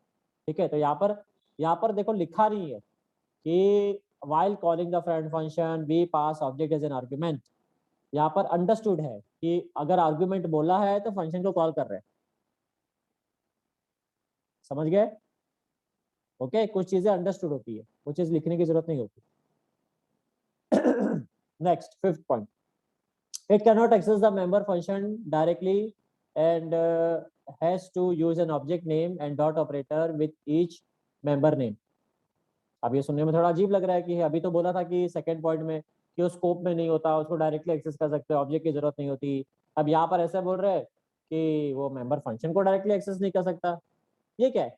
ठीक है। तो यहाँ पर देखो लिखा नहीं है कि while calling the friend function we pass object as an argument, यहाँ पर अंडरस्टूड है कि अगर आर्गुमेंट बोला है तो फंक्शन को कॉल कर रहे हैं, समझ गए? ओके, कुछ चीजें अंडरस्टूड होती है, कुछ चीज लिखने की जरूरत नहीं होती। Next, fifth point, it cannot access the member function directly and has to use an object name and dot operator with each member name। अब ये सुनने में थोड़ा अजीब लग रहा है कि अभी तो बोला था कि सेकंड पॉइंट में कि वो स्कोप में नहीं होता, उसको डायरेक्टली एक्सेस कर सकते हैं, ऑब्जेक्ट की जरूरत नहीं होती। अब यहाँ पर ऐसा बोल रहे हैं कि वो मेंबर फंक्शन को डायरेक्टली एक्सेस नहीं कर सकता, ये क्या है?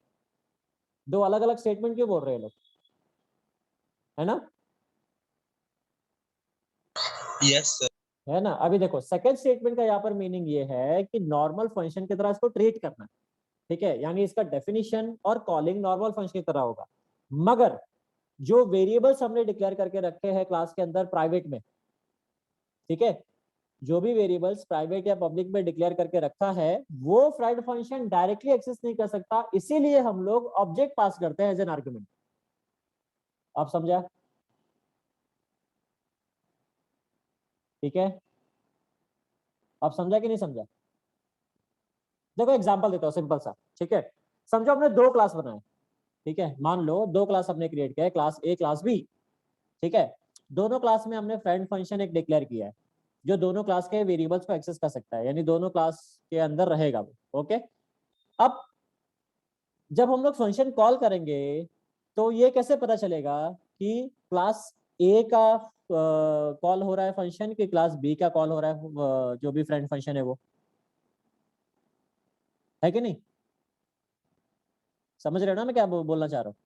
दो अलग अलग स्टेटमेंट क्यों बोल रहे हैं लोग, है ना? Yes sir. है ना? अभी देखो सेकंड स्टेटमेंट का यहाँ पर मीनिंग ये है कि नॉर्मल फंक्शन की तरह इसको ट्रीट करना, ठीक है, यानी इसका डेफिनेशन और कॉलिंग नॉर्मल फंक्शन की तरह होगा, मगर जो वेरिएबल्स हमने डिक्लेयर करके रखे हैं क्लास के अंदर प्राइवेट में, ठीक है, जो भी वेरिएबल्स प्राइवेट या पब्लिक में डिक्लेयर करके रखा है वो फ्रेंड फंक्शन डायरेक्टली एक्सेस नहीं कर सकता, इसीलिए हम लोग ऑब्जेक्ट पास करते हैं एज एन आर्गुमेंट। आप समझा? ठीक है, आप समझा कि नहीं समझा? देखो एग्जांपल देता हूँ सिंपल सा, ठीक है। समझो हमने दो क्लास बनाए, ठीक है, मान लो दो क्लास हमने क्रिएट किया है, क्लास ए क्लास बी, ठीक है। दोनों क्लास में हमने फ्रेंड फंक्शन एक डिक्लेयर किया है जो दोनों क्लास के वेरिएबल्स को एक्सेस कर सकता है, यानी दोनों क्लास के अंदर रहेगा वो, ओके। अब जब हम लोग फंक्शन कॉल करेंगे तो ये कैसे पता चलेगा कि क्लास ए का कॉल हो रहा है फंक्शन कि क्लास बी का कॉल हो रहा है, जो भी फ्रेंड फंक्शन है वो, है कि नहीं? समझ रहे हो ना मैं क्या बोलना चाह रहा हूँ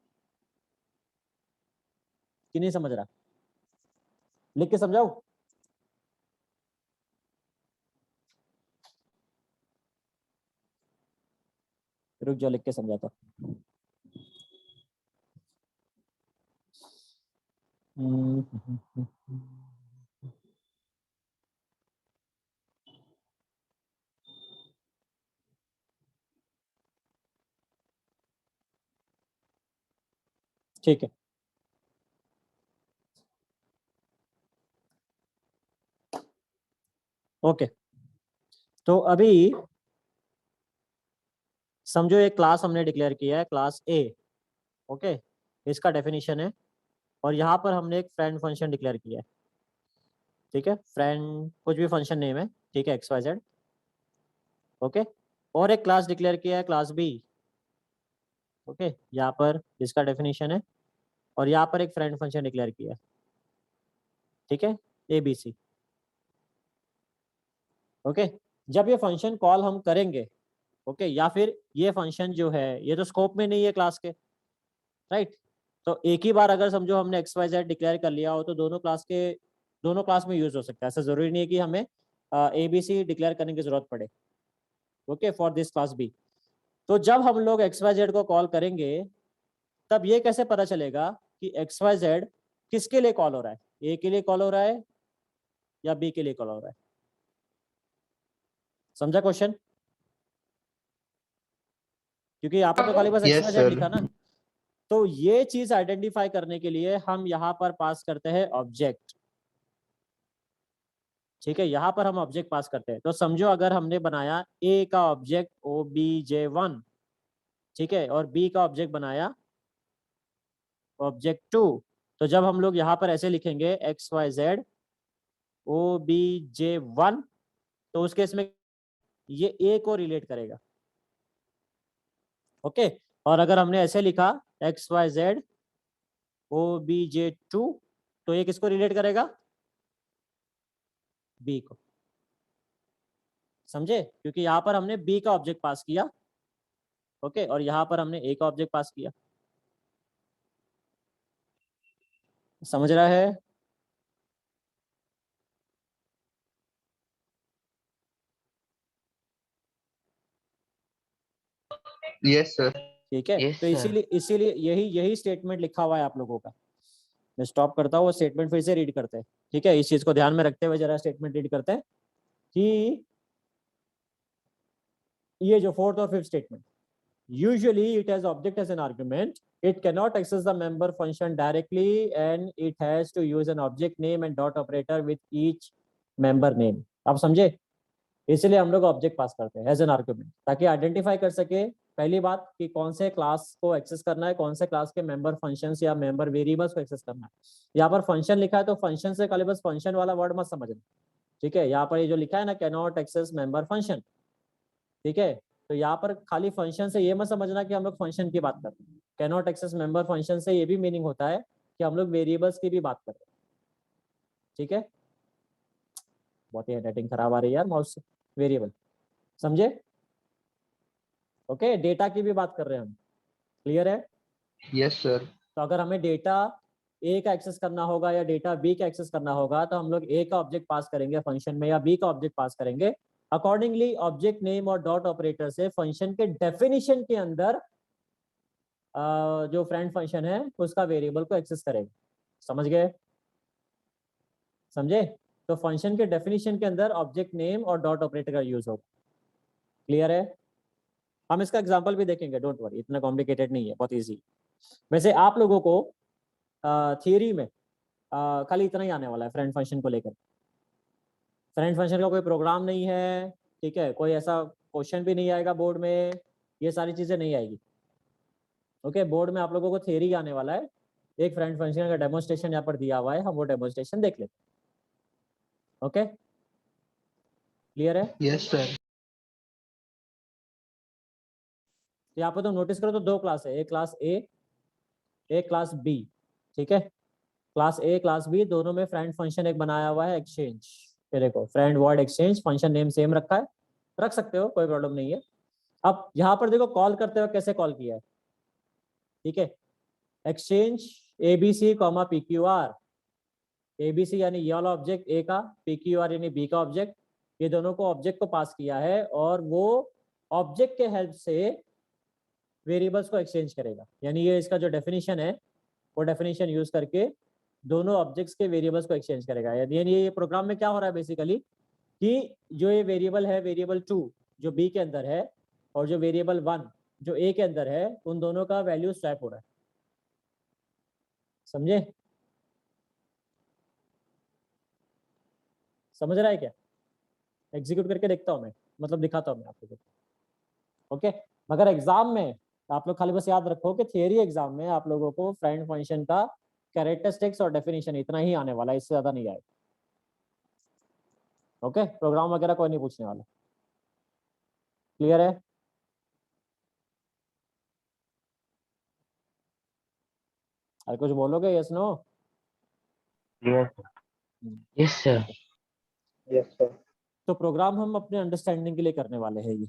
कि नहीं समझ रहा? लिख के समझाऊं? रुक जाओ, लिख के समझाता हूँ। ठीक है, ओके। तो अभी समझो एक क्लास हमने डिक्लेयर किया है, क्लास ए, ओके, इसका डेफिनेशन है, और यहाँ पर हमने एक फ्रेंड फंक्शन डिक्लेयर किया है, ठीक है, फ्रेंड कुछ भी फंक्शन नेम है, ठीक है, XYZ, ओके। और एक क्लास डिक्लेयर किया है क्लास बी, ओके, यहाँ पर इसका डेफिनेशन है, और यहाँ पर एक फ्रेंड फंक्शन डिक्लेयर किया है, ठीक है, ABC, ओके। जब ये फंक्शन कॉल हम करेंगे ओके, या फिर ये फंक्शन जो है ये तो स्कोप में नहीं है क्लास के, राइट। तो एक ही बार अगर समझो हमने एक्स वाई जेड डिक्लेयर कर लिया हो तो दोनों क्लास में यूज हो सकता है। ऐसा जरूरी नहीं है कि हमें ए बी सी डिक्लेयर करने की जरूरत पड़े। Okay, for this class B. तो जब हम लोग एक्स वाई जेड को कॉल करेंगे तब ये कैसे पता चलेगा कि एक्स वाई जेड किसके लिए कॉल हो रहा है, ए के लिए कॉल हो रहा है या बी के लिए कॉल हो रहा है? समझा क्वेश्चन? क्योंकि यहाँ पर तो खाली बस X Yes, Y Z sir. लिखा ना। तो ये चीज आइडेंटिफाई करने के लिए हम यहाँ पर पास करते हैं ऑब्जेक्ट। ठीक है, यहाँ पर हम ऑब्जेक्ट पास करते हैं। तो समझो अगर हमने बनाया ए का ऑब्जेक्ट obj1, ठीक है, और बी का ऑब्जेक्ट बनाया ऑब्जेक्ट 2, तो जब हम लोग यहाँ पर ऐसे लिखेंगे एक्स वाई जेड obj1, तो उस केस में ये ए को रिलेट करेगा। ओके, और अगर हमने ऐसे लिखा एक्स वाई जेड obj2, तो ये किसको रिलेट करेगा? बी को। समझे? क्योंकि यहाँ पर हमने बी का ऑब्जेक्ट पास किया, ओके, और यहाँ पर हमने ए का ऑब्जेक्ट पास किया। समझ रहा है? Yes, sir. ठीक है, Yes, तो sir. इसीलिए यही स्टेटमेंट लिखा हुआ है आप लोगों का। मैं स्टॉप करता हूँ, वो स्टेटमेंट फिर से रीड करते हैं। ठीक है, इस चीज को ध्यान में रखते हुए जरा स्टेटमेंट रीड करते हैं कि ये जो फोर्थ और fifth statement, usually it has object as an argument, it cannot access the member function directly and it has to use an object name and dot operator with each member name। आप समझे? इसलिए हम लोग object पास करते हैं as an argument, ताकि identify कर सके पहली बात कि कौन से क्लास को एक्सेस करना है, कौन से क्लास के मेंबर फंक्शंस या मेंबर वेरिएबल्स को एक्सेस करना है। यहाँ पर फंक्शन लिखा है तो फंक्शन से खाली बस फंक्शन वाला वर्ड मत समझना। ठीक है, यहाँ पर ये जो लिखा है ना can not access member function, ठीक है, तो यहाँ पर खाली फंक्शन से ये मत समझना कि हम लोग फंक्शन की बात कर रहे हैं। Can not access member function से ये भी मीनिंग होता है कि हम लोग वेरिएबल्स की भी बात कर रहे हैं। ठीक है, बहुत ही हैंडराइटिंग खराब आ रही है यार माउस से। वेरिएबल, समझे? ओके, डेटा की भी बात कर रहे हैं हम। क्लियर है? Yes, sir. तो अगर हमें डेटा ए का एक्सेस करना होगा या डेटा बी का एक्सेस करना होगा तो हम लोग ए का ऑब्जेक्ट पास करेंगे फंक्शन में या बी का ऑब्जेक्ट पास करेंगे। अकॉर्डिंगली ऑब्जेक्ट नेम और डॉट ऑपरेटर से फंक्शन के डेफिनेशन के अंदर जो फ्रेंड फंक्शन है उसका वेरिएबल को एक्सेस करेगा। समझ गए? समझे? तो फंक्शन के डेफिनेशन के अंदर ऑब्जेक्ट नेम और डॉट ऑपरेटर का यूज होगा। क्लियर है? हम इसका एग्जांपल भी देखेंगे, डोंट वरी, इतना कॉम्प्लिकेटेड नहीं है, बहुत इजी। वैसे आप लोगों को थियरी में खाली इतना ही आने वाला है फ्रेंड फंक्शन को लेकर। फ्रेंड फंक्शन का कोई प्रोग्राम नहीं है, ठीक है, कोई ऐसा क्वेश्चन भी नहीं आएगा बोर्ड में, ये सारी चीजें नहीं आएगी। ओके, बोर्ड में आप लोगों को थियरी आने वाला है। एक फ्रेंड फंक्शन का डेमोन्स्ट्रेशन यहाँ पर दिया हुआ है, हम वो डेमोन्स्ट्रेशन देख लेते हैं। ओके, क्लियर है? Yes, sir. यहाँ पर तो नोटिस करो तो दो क्लास है, एक क्लास ए एक क्लास बी। ठीक है, क्लास ए क्लास बी दोनों में फ्रेंड फंक्शन एक बनाया हुआ है एक्सचेंज। ये देखो, friend word exchange, function name same रखा है, रख सकते हो, कोई प्रॉब्लम नहीं है। अब यहाँ पर देखो कॉल करते हुए कैसे कॉल किया है। ठीक है, exchange ABC comma PQR, ABC यानी ये वाला ऑब्जेक्ट ए का, PQR यानी बी का ऑब्जेक्ट, ये दोनों को ऑब्जेक्ट को पास किया है और वो ऑब्जेक्ट के हेल्प से वेरिएबल्स को एक्सचेंज करेगा। यानी ये इसका जो डेफिनेशन है वो डेफिनेशन यूज करके दोनों ऑब्जेक्ट्स के वेरिएबल्स को एक्सचेंज करेगा। यानी ये प्रोग्राम में क्या हो रहा है बेसिकली कि जो ये वेरिएबल है, वेरिएबल 2 जो बी के अंदर है और जो वेरिएबल 1 जो ए के अंदर है, उन दोनों का वैल्यू स्वैप हो रहा है। समझे? समझ रहा है क्या? एग्जीक्यूट करके देखता हूँ मैं, मतलब दिखाता हूँ मैं आपको। ओके, मगर एग्जाम में आप लोग खाली बस याद रखो कि थियरी एग्जाम में आप लोगों को फ्रेंड फंक्शन का कैरेक्टरिस्टिक्स और डेफिनेशन इतना ही आने वाला है, इससे ज्यादा नहीं आएगा। ओके, प्रोग्राम वगैरह कोई नहीं पूछने वाला। क्लियर है? अरे कुछ बोलोगे? Yes no? Yes, yes, sir. Yes, sir. तो प्रोग्राम हम अपने अंडरस्टैंडिंग के लिए करने वाले हैं ये।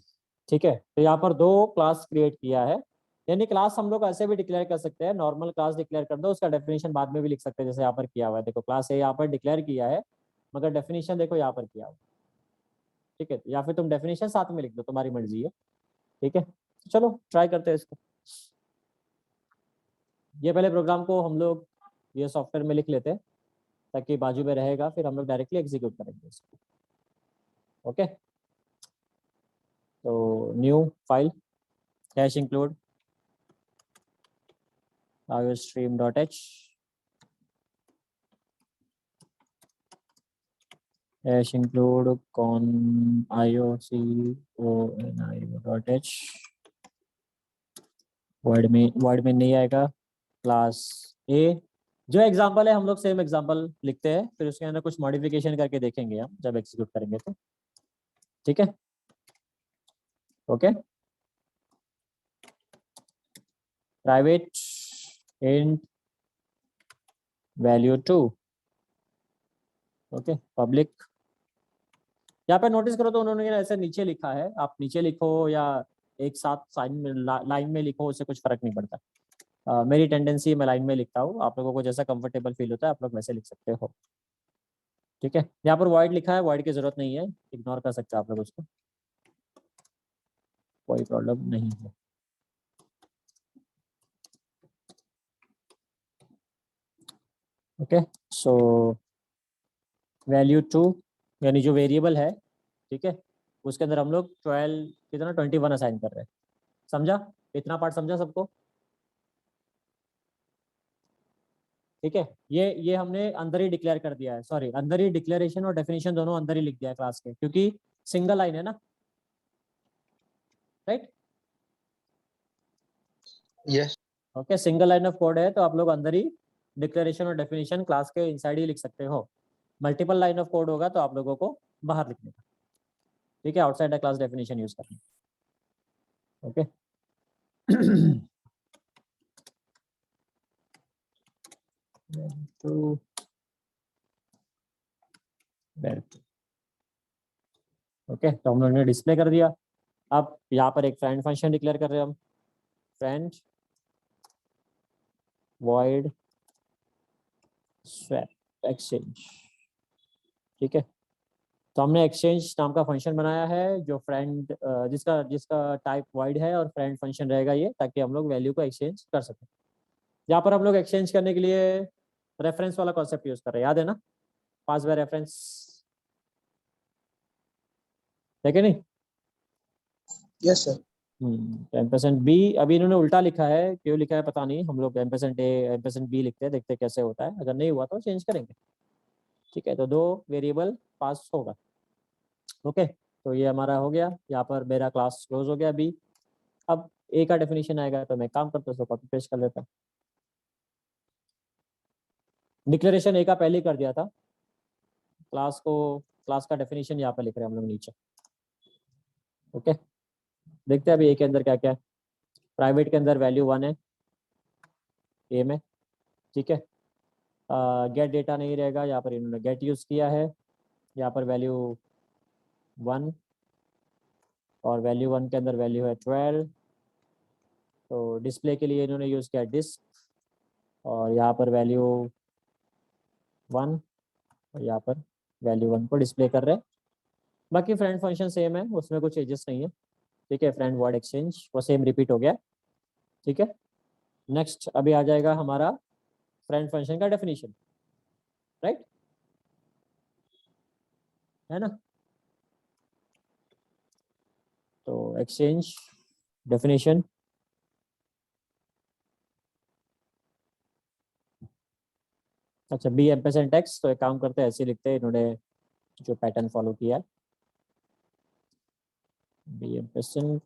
ठीक है, तो यहाँ पर दो क्लास क्रिएट किया है, यानी क्लास हम लोग ऐसे भी डिक्लेयर कर सकते हैं, नॉर्मल क्लास डिक्लेयर कर दो, उसका डेफिनेशन बाद में भी लिख सकते हैं, जैसे यहाँ पर किया हुआ है। देखो क्लास ए यहाँ पर डिक्लेयर किया है, मगर डेफिनेशन देखो यहाँ पर किया हुआ है। ठीक है, या फिर तुम डेफिनेशन साथ में लिख दो, तुम्हारी मर्जी है। ठीक है, चलो ट्राई करते हैं इसको। ये पहले प्रोग्राम को हम लोग ये सॉफ्टवेयर में लिख लेते हैं, ताकि बाजू में रहेगा, फिर हम लोग डायरेक्टली एग्जीक्यूट करेंगे इसको। ओके, तो new file hash include iostream.h hash include con io.h word में नहीं आएगा। क्लास ए जो एग्जांपल है हम लोग सेम एग्जांपल लिखते हैं, फिर उसके अंदर कुछ मॉडिफिकेशन करके देखेंगे हम जब एग्जीक्यूट करेंगे तो। ठीक है, okay. Private int value 2, okay. Public, यहाँ पे नोटिस करो तो उन्होंने ऐसे नीचे लिखा है, आप नीचे लिखो या एक साथ लाइन में लिखो, उससे कुछ फर्क नहीं पड़ता। मेरी टेंडेंसी मैं लाइन में लिखता हूँ, आप लोगों को जैसा कंफर्टेबल फील होता है आप लोग वैसे लिख सकते हो। ठीक है, यहाँ पर void लिखा है, void की जरूरत नहीं है, इग्नोर कर सकते हो आप लोग उसको, कोई प्रॉब्लम नहीं है। ओके, सो वैल्यू 2 यानी जो वेरिएबल है, ठीक है, उसके अंदर हम लोग 12 कितना 21 असाइन कर रहे हैं। समझा, इतना पार्ट समझा सबको? ठीक है, ये हमने अंदर ही डिक्लेयर कर दिया है, सॉरी अंदर ही डिक्लेरेशन और डेफिनेशन दोनों अंदर ही लिख दिया है क्लास के, क्योंकि सिंगल लाइन है ना, right? Yes okay, single line of code है तो आप लोग अंदर ही डिक्लेरेशन और डेफिनेशन क्लास के इनसाइड ही लिख सकते हो। मल्टीपल लाइन ऑफ कोड होगा तो आप लोगों को बाहर लिखने का। ठीक है, outside the class definition use करना। ओके तो ओके, तो हम लोगों ने डिस्प्ले कर दिया। अब यहाँ पर एक फ्रेंड फंक्शन डिक्लेयर कर रहे हैं हम, फ्रेंड void swap exchange। ठीक है, तो हमने एक्सचेंज नाम का फंक्शन बनाया है जो फ्रेंड जिसका जिसका टाइप void है, और फ्रेंड फंक्शन रहेगा ये, ताकि हम लोग वैल्यू को एक्सचेंज कर सकें। यहाँ पर हम लोग एक्सचेंज करने के लिए रेफरेंस वाला कॉन्सेप्ट यूज कर रहे हैं, याद है ना, पास बाय रेफरेंस, है नहीं? Yes sir. एम्परसेंड बी, अभी इन्होंने उल्टा लिखा है, क्यों लिखा है पता नहीं, हम लोग एम्परसेंड ए एम्परसेंड बी लिखते हैं, देखते हैं कैसे होता है, अगर नहीं हुआ तो चेंज करेंगे। ठीक है, तो दो वेरिएबल पास होगा। ओके, तो ये हमारा हो गया, यहाँ पर मेरा क्लास क्लोज हो गया बी। अब ए का डेफिनेशन आएगा, तो मैं काम करता हूँ, उसको कॉपी पेस्ट कर लेता हूँ। डिक्लेरेशन ए का पहले ही कर दिया था, क्लास का डेफिनेशन यहाँ पर लिख रहे हैं हम लोग नीचे। ओके, देखते हैं अभी ए के अंदर क्या क्या है। प्राइवेट के अंदर वैल्यू 1 है ए में, ठीक है। गेट डेटा नहीं रहेगा, यहाँ पर इन्होंने गेट यूज किया है, यहाँ पर वैल्यू 1, और वैल्यू 1 के अंदर वैल्यू है 12। तो डिस्प्ले के लिए इन्होंने यूज किया डिस्क, और यहाँ पर वैल्यू 1, और यहाँ पर वैल्यू 1 को डिस्प्ले कर रहे हैं। बाकी फ्रेंड फंक्शन सेम है, उसमें कुछ चेंजेस नहीं है। ठीक है, फ्रेंड वर्ड एक्सचेंज वो सेम रिपीट हो गया। ठीक है, नेक्स्ट अभी आ जाएगा हमारा फ्रेंड फंक्शन का डेफिनेशन, राइट, है ना? तो एक्सचेंज डेफिनेशन, अच्छा बी एम्परसेंड टेक्स्ट, तो एक काम करते हैं ऐसे लिखते हैं, इन्होंने जो पैटर्न फॉलो किया है, बी एम्परसेंड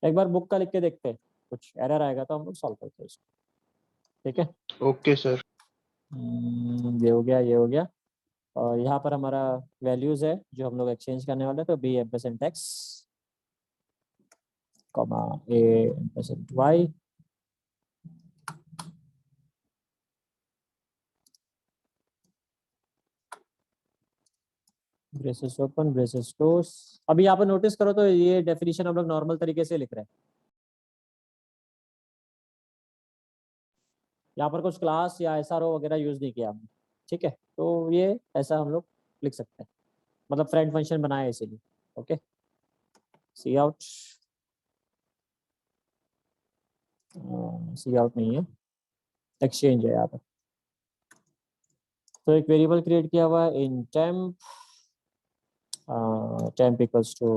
एक बार बुक का लिख के देखते हैं, कुछ एरर आएगा तो हम लोग सॉल्व करते हैं इसको। ठीक है, ओके सर। ये हो गया, ये हो गया, और यहाँ पर हमारा वैल्यूज है जो हम लोग एक्सचेंज करने वाले हैं, तो B ampersand X comma A ampersand Y, braces open, braces close. अभी यहाँ पर नोटिस करो तो ये डेफिनेशन हम लोग नॉर्मल तरीके से लिख रहे हैं। यहाँ पर कुछ क्लास या SRO वगैरह यूज नहीं किया हमने, ठीक है। तो ये ऐसा हम लोग लिख सकते हैं, मतलब फ्रेंड फंक्शन बनाया इसीलिए। ओके, सी आउट, सी आउट नहीं है, एक्सचेंज है यहाँ पर। तो एक वेरिएबल क्रिएट किया हुआ है इन टेम्प, टेम्प इक्वल्स टू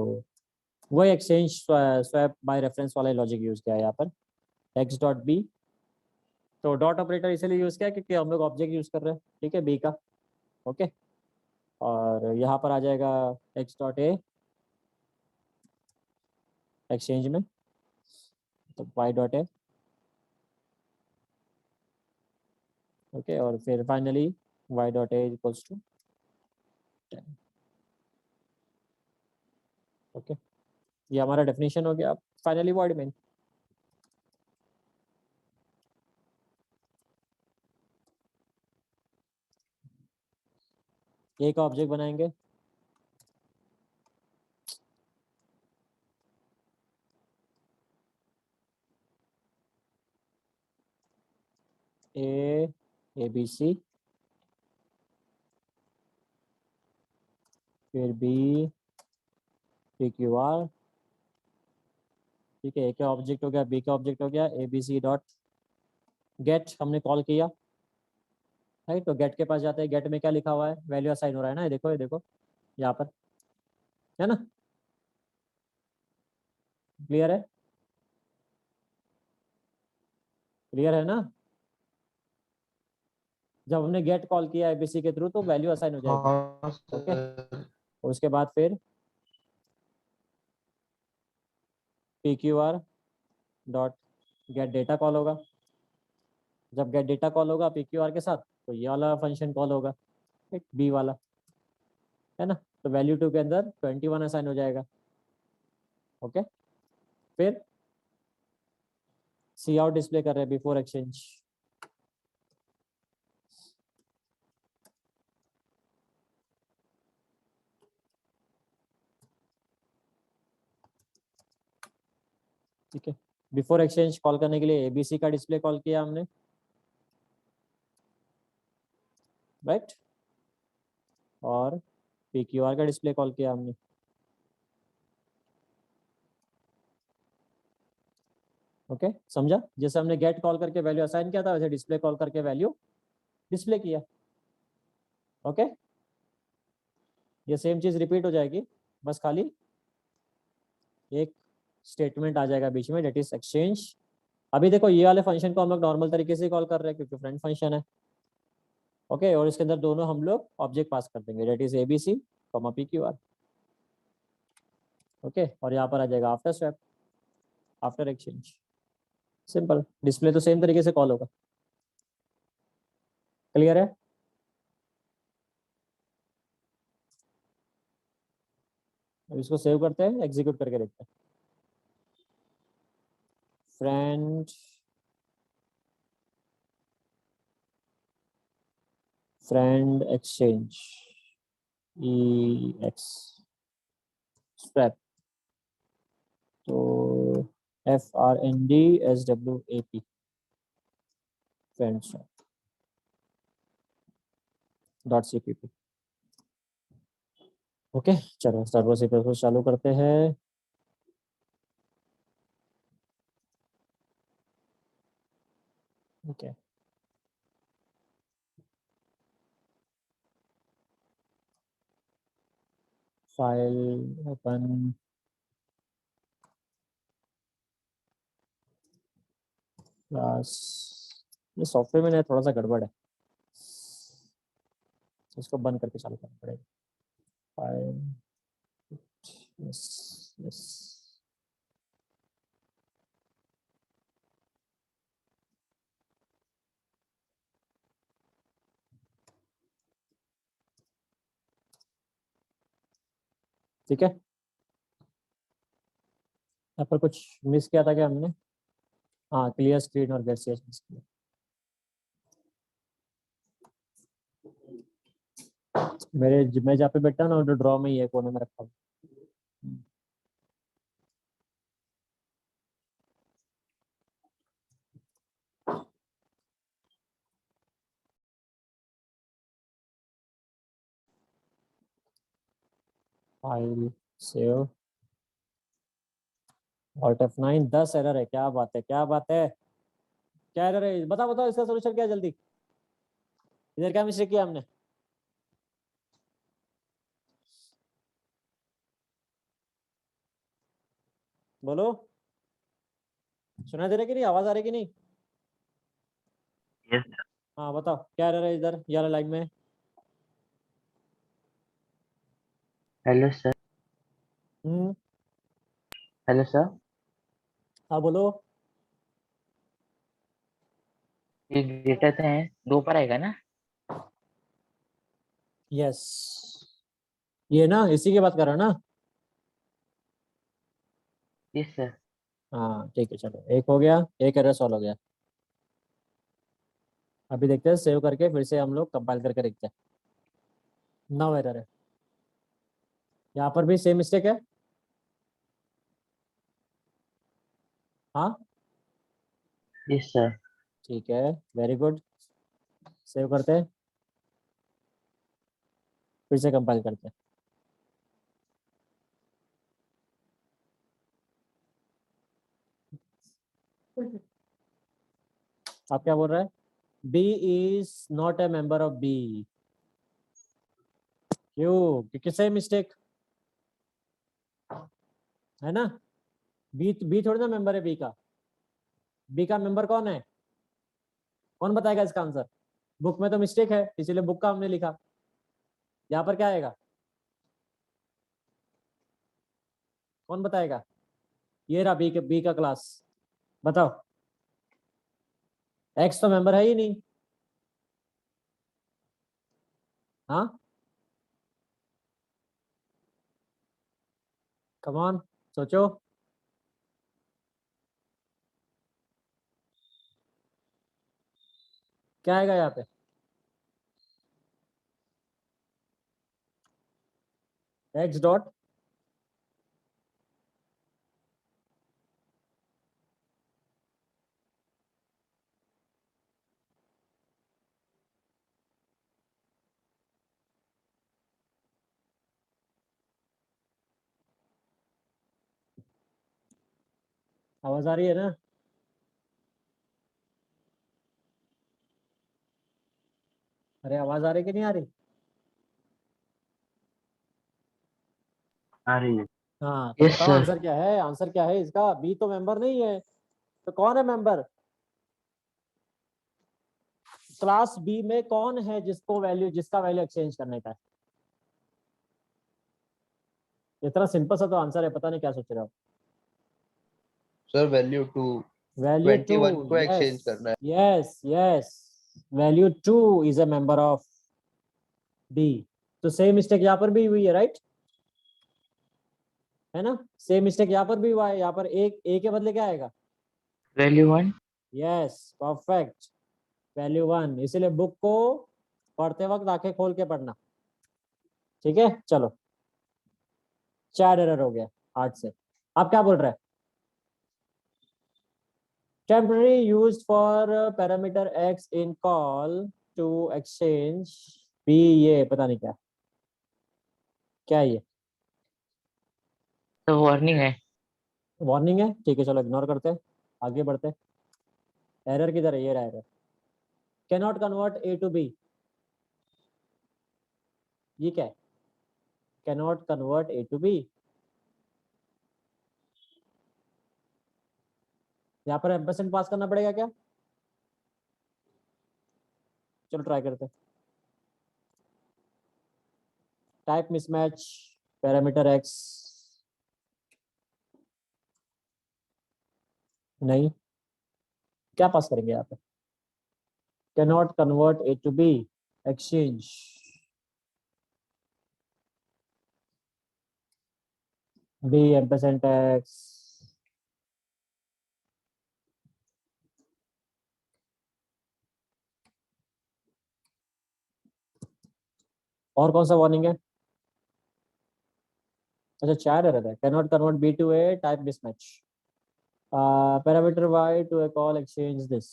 वही एक्सचेंज स्वैप बाय रेफरेंस वाला लॉजिक यूज किया है यहाँ पर, एक्स डॉट बी। तो डॉट ऑपरेटर इसलिए यूज किया क्योंकि हम लोग ऑब्जेक्ट यूज कर रहे हैं, ठीक है, बी का। ओके, और यहाँ पर आ जाएगा एक्स डॉट ए एक्सचेंज में, तो वाई डॉट ए। ओके, और फिर finally Y dot A equals to 10। Okay, ये हमारा डेफिनेशन हो गया। फाइनली वर्ड में एक ऑब्जेक्ट बनाएंगे, ए बी सी, फिर बी पी क्यू आर, ठीक है। ए का ऑब्जेक्ट हो गया, बी का ऑब्जेक्ट हो गया, A B C dot get हमने कॉल किया, राइट। तो गेट के पास जाते हैं, गेट में क्या लिखा हुआ है, वैल्यू असाइन हो रहा है ना, ये देखो यहाँ पर, है ना, क्लियर है, क्लियर है ना। जब हमने गेट कॉल किया एबीसी के थ्रू तो वैल्यू असाइन हो जाएगी। हाँ ओके, सर। उसके बाद फिर P Q R dot gate data call होगा। जब गेट डेटा कॉल होगा पी क्यू आर के साथ, तो ये वाला फंक्शन कॉल होगा, ठीक, बी वाला, है ना। तो वैल्यू 2 के अंदर 21 असाइन हो जाएगा। ओके, फिर सी आउट डिस्प्ले कर रहे हैं बिफोर एक्सचेंज। ठीक है, बिफोर एक्सचेंज कॉल करने के लिए एबीसी का डिस्प्ले कॉल किया हमने, राइट, और पी क्यू आर का डिस्प्ले कॉल किया हमने। ओके, समझा। जैसे हमने गेट कॉल करके वैल्यू असाइन किया था, वैसे डिस्प्ले कॉल करके वैल्यू डिस्प्ले किया। ओके, ये सेम चीज रिपीट हो जाएगी, बस खाली एक स्टेटमेंट आ जाएगा बीच में, डेट इज एक्सचेंज। अभी देखो ये वाले फंक्शन को हम लोग नॉर्मल तरीके से कॉल कर रहे हैं क्योंकि फ्रेंड फंक्शन है। ओके, और इसके अंदर दोनों हम लोग ऑब्जेक्ट पास कर देंगे, that is ABC comma P Q R. Okay, और यहाँ पर आ जाएगा after swap, after exchange, simple. Display तो सेम तरीके से कॉल होगा, क्लियर है। अब इसको सेव करते हैं, एग्जीक्यूट करके देखते हैं। फ्रेंड फ्रेंड एक्सचेंज ई एक्स स्वैप, तो FRNDSWAP friend swap dot CPP। Okay, चलो सर्वर से प्रोसेस चालू करते हैं। ओके, फाइल ओपन, क्लास, ये सॉफ्टवेयर में थोड़ा सा गड़बड़ है, इसको बंद करके चालू करना पड़ेगा। फाइल, यस यस, ठीक है। यहाँ पर कुछ मिस किया था क्या हमने? हाँ, क्लियर स्क्रीन और गेट सीएस मिस किया। मैं जहाँ पे बैठा ना, जो ड्रॉ में ही है, कोने में रखा हूँ। File save, Alt F9। 10 error है, क्या बात है, क्या बात है, क्या एरर है, बताओ बताओ इसका सोल्यूशन क्या है, जल्दी। इधर क्या मिस्टेक किया हमने? बोलो, सुना दे रहा है कि नहीं, आवाज आ रही है कि नहीं? यस हाँ बताओ, क्या एरर है इधर ये वाला लाइन में? Hello sir. Hmm, hello sir, हाँ बोलो। ये डेटा तो है, दो पर आएगा ना? यस, ये ना इसी की बात कर रहा है ना? Yes sir. हाँ ठीक है, चलो एक हो गया, एक एरर सॉल्व हो गया। अभी देखते हैं, सेव करके फिर से हम लोग कंपाइल करके देखते हैं। 9 एरर है, यहाँ पर भी सेम मिस्टेक है। हाँ यस सर। ठीक है, वेरी गुड। सेव करते हैं, फिर से कंपाइल करते हैं। आप क्या बोल रहे हैं? B is not a member of B. क्यों? क्योंकि सेम मिस्टेक है ना। बी थोड़ी ना मेंबर है बी का। बी का मेंबर कौन है? कौन बताएगा इसका आंसर? बुक में तो मिस्टेक है, इसीलिए बुक का हमने लिखा। यहाँ पर क्या आएगा? कौन बताएगा? ये रहा बी का क्लास, बताओ। एक्स तो मेंबर है ही नहीं। हाँ कम ऑन, सोचो। क्या आएगा यहाँ पे? एक्स डॉट आवाज आ रही है ना? अरे आवाज आ रही कि नहीं आ रही? आ रही है। हाँ तो यस बताओ सर। आंसर क्या है, आंसर क्या है इसका? बी तो मेंबर नहीं है, तो कौन है मेंबर? क्लास बी में कौन है जिसको वैल्यू, जिसका वैल्यू एक्सचेंज करने का है? इतना सिंपल सा तो आंसर है, पता नहीं क्या सोच रहे हो। सर वैल्यू 2, वैल्यू टू, 21 को यस एक्सचेंज करना है। Yes yes, value two is a member of B. तो सेम मिस्टेक यहाँ पर भी हुई है, राइट? है ना, सेम मिस्टेक यहाँ पर भी हुआ है। यहाँ पर एक ए के बदले क्या आएगा? वैल्यू 1। Yes perfect, value 1। इसीलिए बुक को पढ़ते वक्त आंखें खोल के पढ़ना, ठीक है। चलो 4 एरर हो गया 8 से। आप क्या बोल रहे हैं? Temporary used for parameter X in call to exchange B, ये पता नहीं क्या क्या है ये। तो वार्निंग है। वार्निंग है, ठीक है, चलो इग्नोर करते हैं, आगे बढ़ते हैं। एरर किधर है? ये रहा error, cannot convert A to B. ये क्या है? Cannot convert A to B. यहाँ पर एम्परसेंड पास करना पड़ेगा क्या? चलो ट्राई करते हैं। टाइप मिसमैच, पैरामीटर एक्स, नहीं। क्या पास करेंगे यहाँ पे? Cannot convert A to B, exchange B ampersand X. और कौन सा वार्निंग है? अच्छा 4 एरर है। Can not convert B to A, type mismatch, parameter Y to A call exchange this,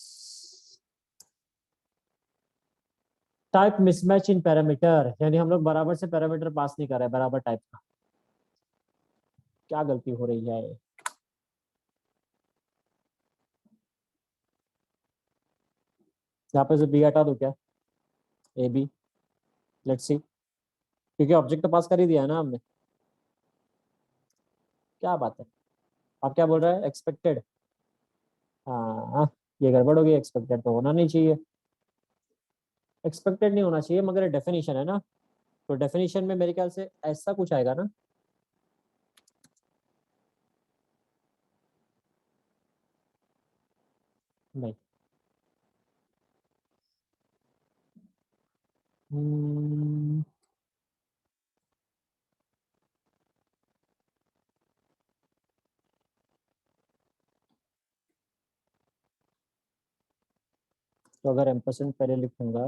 type mismatch in parameter, यानी हम लोग बराबर से पैरामीटर पास नहीं कर रहे बराबर टाइप का। क्या गलती हो रही है? यहाँ पे से बी हटा दो क्या, ए बी, लेट्स सी, क्योंकि ऑब्जेक्ट तो पास कर ही दिया है ना हमने। क्या बात है, आप क्या बोल रहे हैं? एक्सपेक्टेड, हाँ ये गड़बड़ होगी, एक्सपेक्टेड तो होना नहीं चाहिए, एक्सपेक्टेड नहीं होना चाहिए, मगर डेफिनेशन है ना, तो डेफिनेशन में मेरे ख्याल से ऐसा कुछ आएगा ना। नहीं, हम्म, तो अगर एम्परसेंड पहले लिखूंगा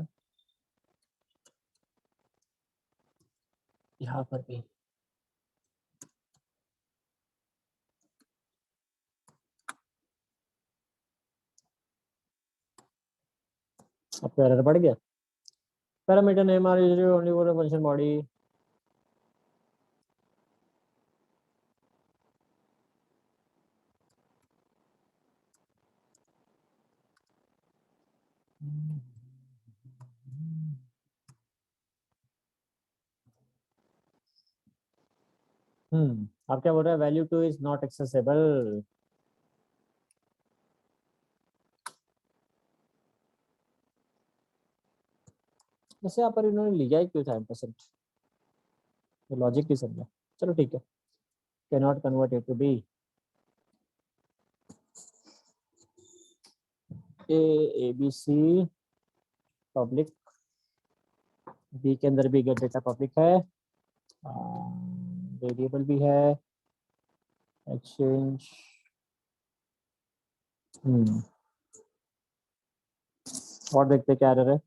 यहाँ पर भी, अब तो एरर बढ़ गया। Parameter name are only for function body, आप क्या बोल रहे हैं? Value two is not accessible, वैसे यहाँ पर इन्होंने लिया ही क्यों था एम्परसेंड, तो लॉजिक नहीं समझा। चलो ठीक है, can not convert A to B, A B C public, B के अंदर भी गेट डेटा पब्लिक है, वेरिएबल भी है, एक्सचेंज, और देखते क्या एरर है,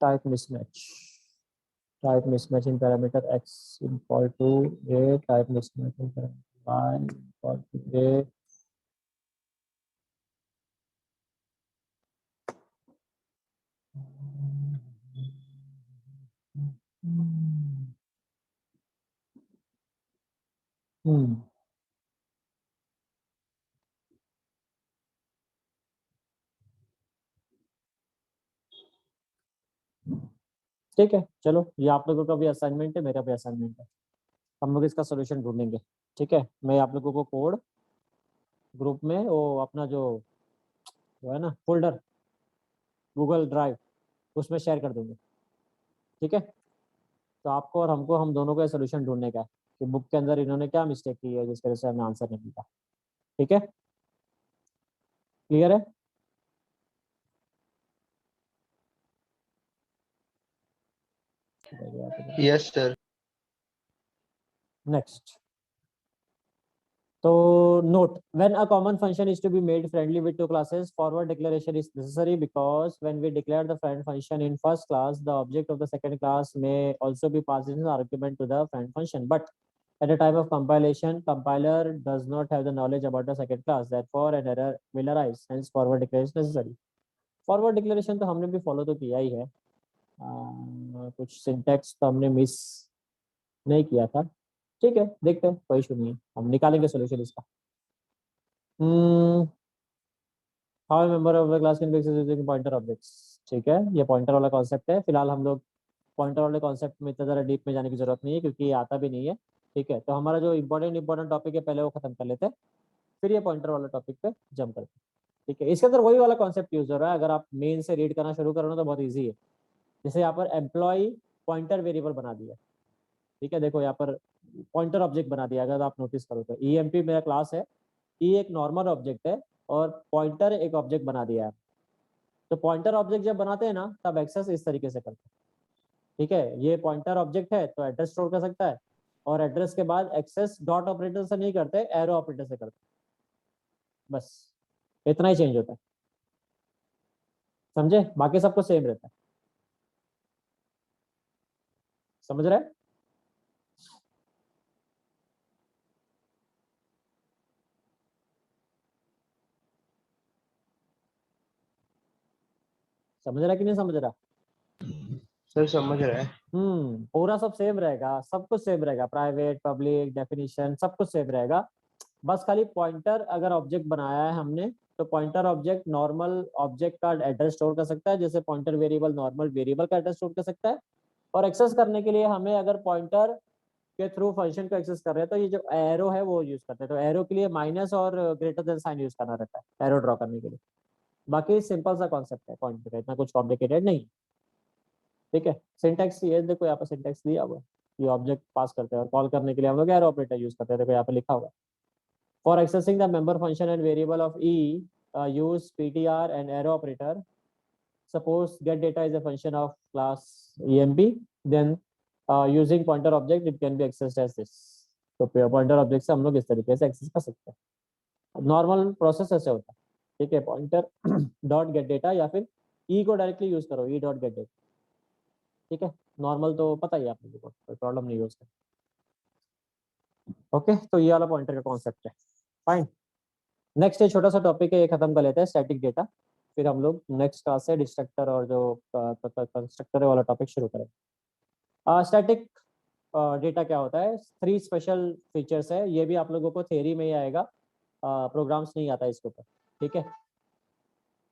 type mismatch, type mismatch in parameter x equal to A, type mismatch in parameter y equal to A, ठीक है चलो, ये आप लोगों का भी असाइनमेंट है, मेरा भी असाइनमेंट है, हम लोग इसका सोल्यूशन ढूंढेंगे। ठीक है, मैं आप लोगों को कोड ग्रुप में वो अपना वो है ना फोल्डर, गूगल ड्राइव, उसमें शेयर कर दूंगे। ठीक है, तो आपको और हमको, हम दोनों का सोल्यूशन ढूंढने का है कि बुक के अंदर इन्होंने क्या मिस्टेक की है जिस वजह से हमें आंसर नहीं मिला। ठीक है, क्लियर है? Yes, sir. नेक्स्ट, तो note, when a common function is to be made friendly with two classes, forward declaration is necessary because when we declare the friend function in first class, the object of the second class may also be passed as an argument to the friend function. But at the time of compilation, compiler does not have the knowledge about the second class. Therefore, an error will arise. Hence, forward declaration is necessary. Forward declaration तो हमने भी follow तो किया ही है, कुछ syntax तो हमने miss नहीं किया था। ठीक है, देखते हैं, कोई इशू नहीं है, हम निकालेंगे सोल्यूशन इसका। How member of the class can be accessed using pointer objects. ठीक है, ये पॉइंटर वाला कॉन्सेप्ट है, फिलहाल हम लोग पॉइंटर वाले कॉन्सेप्ट में इतना ज़्यादा डीप में जाने की जरूरत नहीं है क्योंकि ये आता भी नहीं है। ठीक है, तो हमारा जो इंपॉर्टेंट टॉपिक है पहले वो खत्म कर लेते हैं, फिर ये पॉइंटर वाला टॉपिक पे जंप करते हैं। ठीक है, इसके अंदर वही वाला कॉन्सेप्ट यूज हो रहा है, अगर आप मेन से रीड करना शुरू करो ना तो बहुत ईजी है। जैसे यहाँ पर एम्प्लॉय पॉइंटर वेरिएबल बना दिया। ठीक है, देखो यहाँ पर पॉइंटर ऑब्जेक्ट बना दिया, अगर आप नोटिस करो तो ईएमपी मेरा क्लास है, ई एक नॉर्मल ऑब्जेक्ट है और पॉइंटर एक ऑब्जेक्ट बना दिया है। तो पॉइंटर ऑब्जेक्ट जब बनाते हैं ना तब एक्सेस इस तरीके से करते हैं। ठीक है, ये पॉइंटर ऑब्जेक्ट है तो एड्रेस स्टोर कर सकता है, और एड्रेस के बाद एक्सेस डॉट ऑपरेटर से नहीं करते, एरो ऑपरेटर से करते, बस इतना ही चेंज होता है। समझे? बाकी सबको सेम रहता है। समझ रहे हैं? समझ रहा है कि नहीं समझ रहा? सर समझ रहे हैं। पूरा सब सेम रहेगा, सब कुछ सेम रहेगा, प्राइवेट पब्लिक डेफिनेशन सब कुछ सेम रहेगा। बस खाली पॉइंटर अगर ऑब्जेक्ट बनाया है हमने तो पॉइंटर ऑब्जेक्ट नॉर्मल ऑब्जेक्ट का एड्रेस स्टोर कर सकता है, जैसे पॉइंटर वेरिएबल नॉर्मल वेरिएबल का एड्रेस स्टोर कर सकता है। और एक्सेस करने के लिए हमें अगर पॉइंटर के थ्रू फंक्शन को एक्सेस कर रहे हैं तो ये जो एरो है वो यूज करते हैं। तो एरो के लिए माइनस और ग्रेटर देन साइन यूज करना रहता है एरो ड्रॉ करने के लिए। बाकी सिंपल सा कॉन्सेप्ट है पॉइंटर का, इतना कुछ कॉम्प्लिकेटेड नहीं। ठीक है, सिंटैक्स ये देखो यहाँ पे सिंटैक्स दिया हुआ है, ये ऑब्जेक्ट पास करते हैं और कॉल करने के लिए हम लोग एरो ऑपरेटर यूज करते हैं, देखो यहाँ पे लिखा हुआ है। For accessing the member function and variable of E use ptr and arrow operator. Suppose get data is a function of class emp, then using pointer object it can be accessed as this। तो pointer object से हम लोग इस तरीके से access कर सकते हैं। नॉर्मल प्रोसेस ऐसे होता है। ठीक है, पॉइंटर डॉट गेट डेटा या फिर ई को डायरेक्टली यूज करो, ई डॉट गेट डेटा। ठीक है, नॉर्मल तो पता ही है आप लोगों को, कोई प्रॉब्लम नहीं यूज कर। ओके, तो ये वाला पॉइंटर का कॉन्सेप्ट है। फाइन, नेक्स्ट ये छोटा सा टॉपिक है, ये खत्म कर लेते हैं स्टैटिक डेटा, फिर हम लोग नेक्स्ट क्लास से डिस्ट्रक्टर और जो कंस्ट्रक्टर वाला टॉपिक शुरू करेंगे। स्टैटिक डेटा क्या होता है? 3 स्पेशल फीचर्स है, ये भी आप लोगों को थ्योरी में ही आएगा, प्रोग्राम्स नहीं आता इसके ऊपर। ठीक है,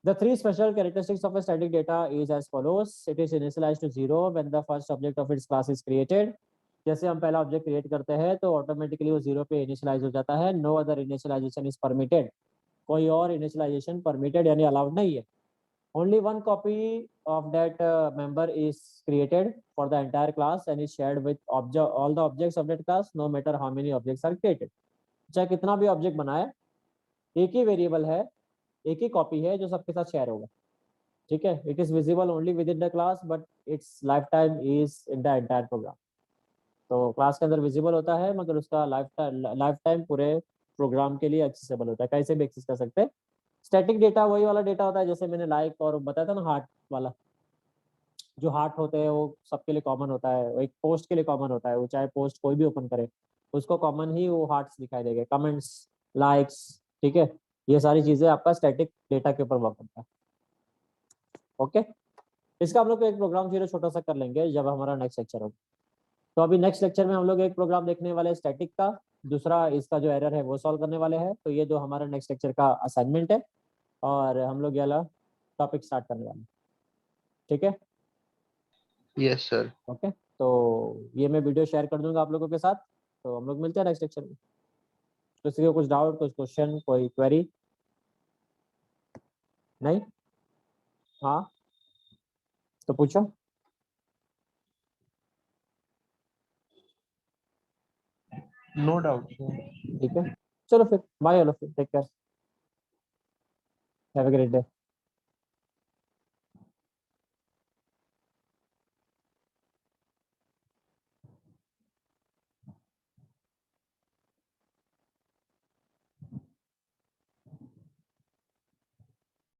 the 3 special characteristics of a static data is as follows। it is initialized to 0 when the first object of its class is created। जैसे हम पहला ऑब्जेक्ट क्रिएट करते हैं तो ऑटोमेटिकली वो 0 पे इनिशियलाइज हो जाता है। No other initialization is permitted, कोई और इनिशियलाइजेशन परमिटेड यानी अलाउड नहीं है। Only one copy of that member is created for the entire class and is shared with all the objects of that class no matter how many objects are created. चाहे कितना भी object बनाए, एक ही variable है, एक ही copy है जो सबके साथ शेयर होगा। ठीक है, it is visible only within the class but its lifetime is in the entire program. तो क्लास के अंदर विजिबल होता है मगर उसका लाइफ टाइम पूरे प्रोग्राम के लिए एक्सेसिबल होता है, कैसे भी एक्सेस कर सकते हैं। स्टैटिक डेटा वही वाला डेटा होता है जैसे मैंने लाइक और बताया था ना, हार्ट वाला। जो हार्ट होते हैं वो सबके लिए कॉमन होता है, वो एक पोस्ट के लिए कॉमन होता है, वो चाहे पोस्ट कोई भी ओपन करे उसको कॉमन ही वो हार्ट्स दिखाई देंगे, कमेंट्स, लाइक्स। ठीक है, ये सारी चीजें आपका स्टैटिक डेटा के ऊपर वर्क करता है। ओके, इसका हम लोग एक प्रोग्राम जीरो छोटा सा कर लेंगे जब हमारा नेक्स्ट लेक्चर होगा। तो अभी नेक्स्ट लेक्चर में हम लोग एक प्रोग्राम देखने वाले हैं स्टैटिक का, दूसरा इसका जो एरर है वो सॉल्व करने वाले हैं। तो ये जो हमारा नेक्स्ट लेक्चर का असाइनमेंट है और हम लोग ये वाला टॉपिक स्टार्ट करने वाले हैं। ठीक है, यस सर। ओके, तो ये मैं वीडियो शेयर कर दूंगा आप लोगों के साथ। तो हम लोग मिलते हैं नेक्स्ट लेक्चर में। तो किसी को कुछ डाउट, कुछ क्वेश्चन, कोई क्वेरी? नहीं? हाँ, तो पूछो। No doubt. ठीक है, चलो फिर bye, all of you, take care, have a great day.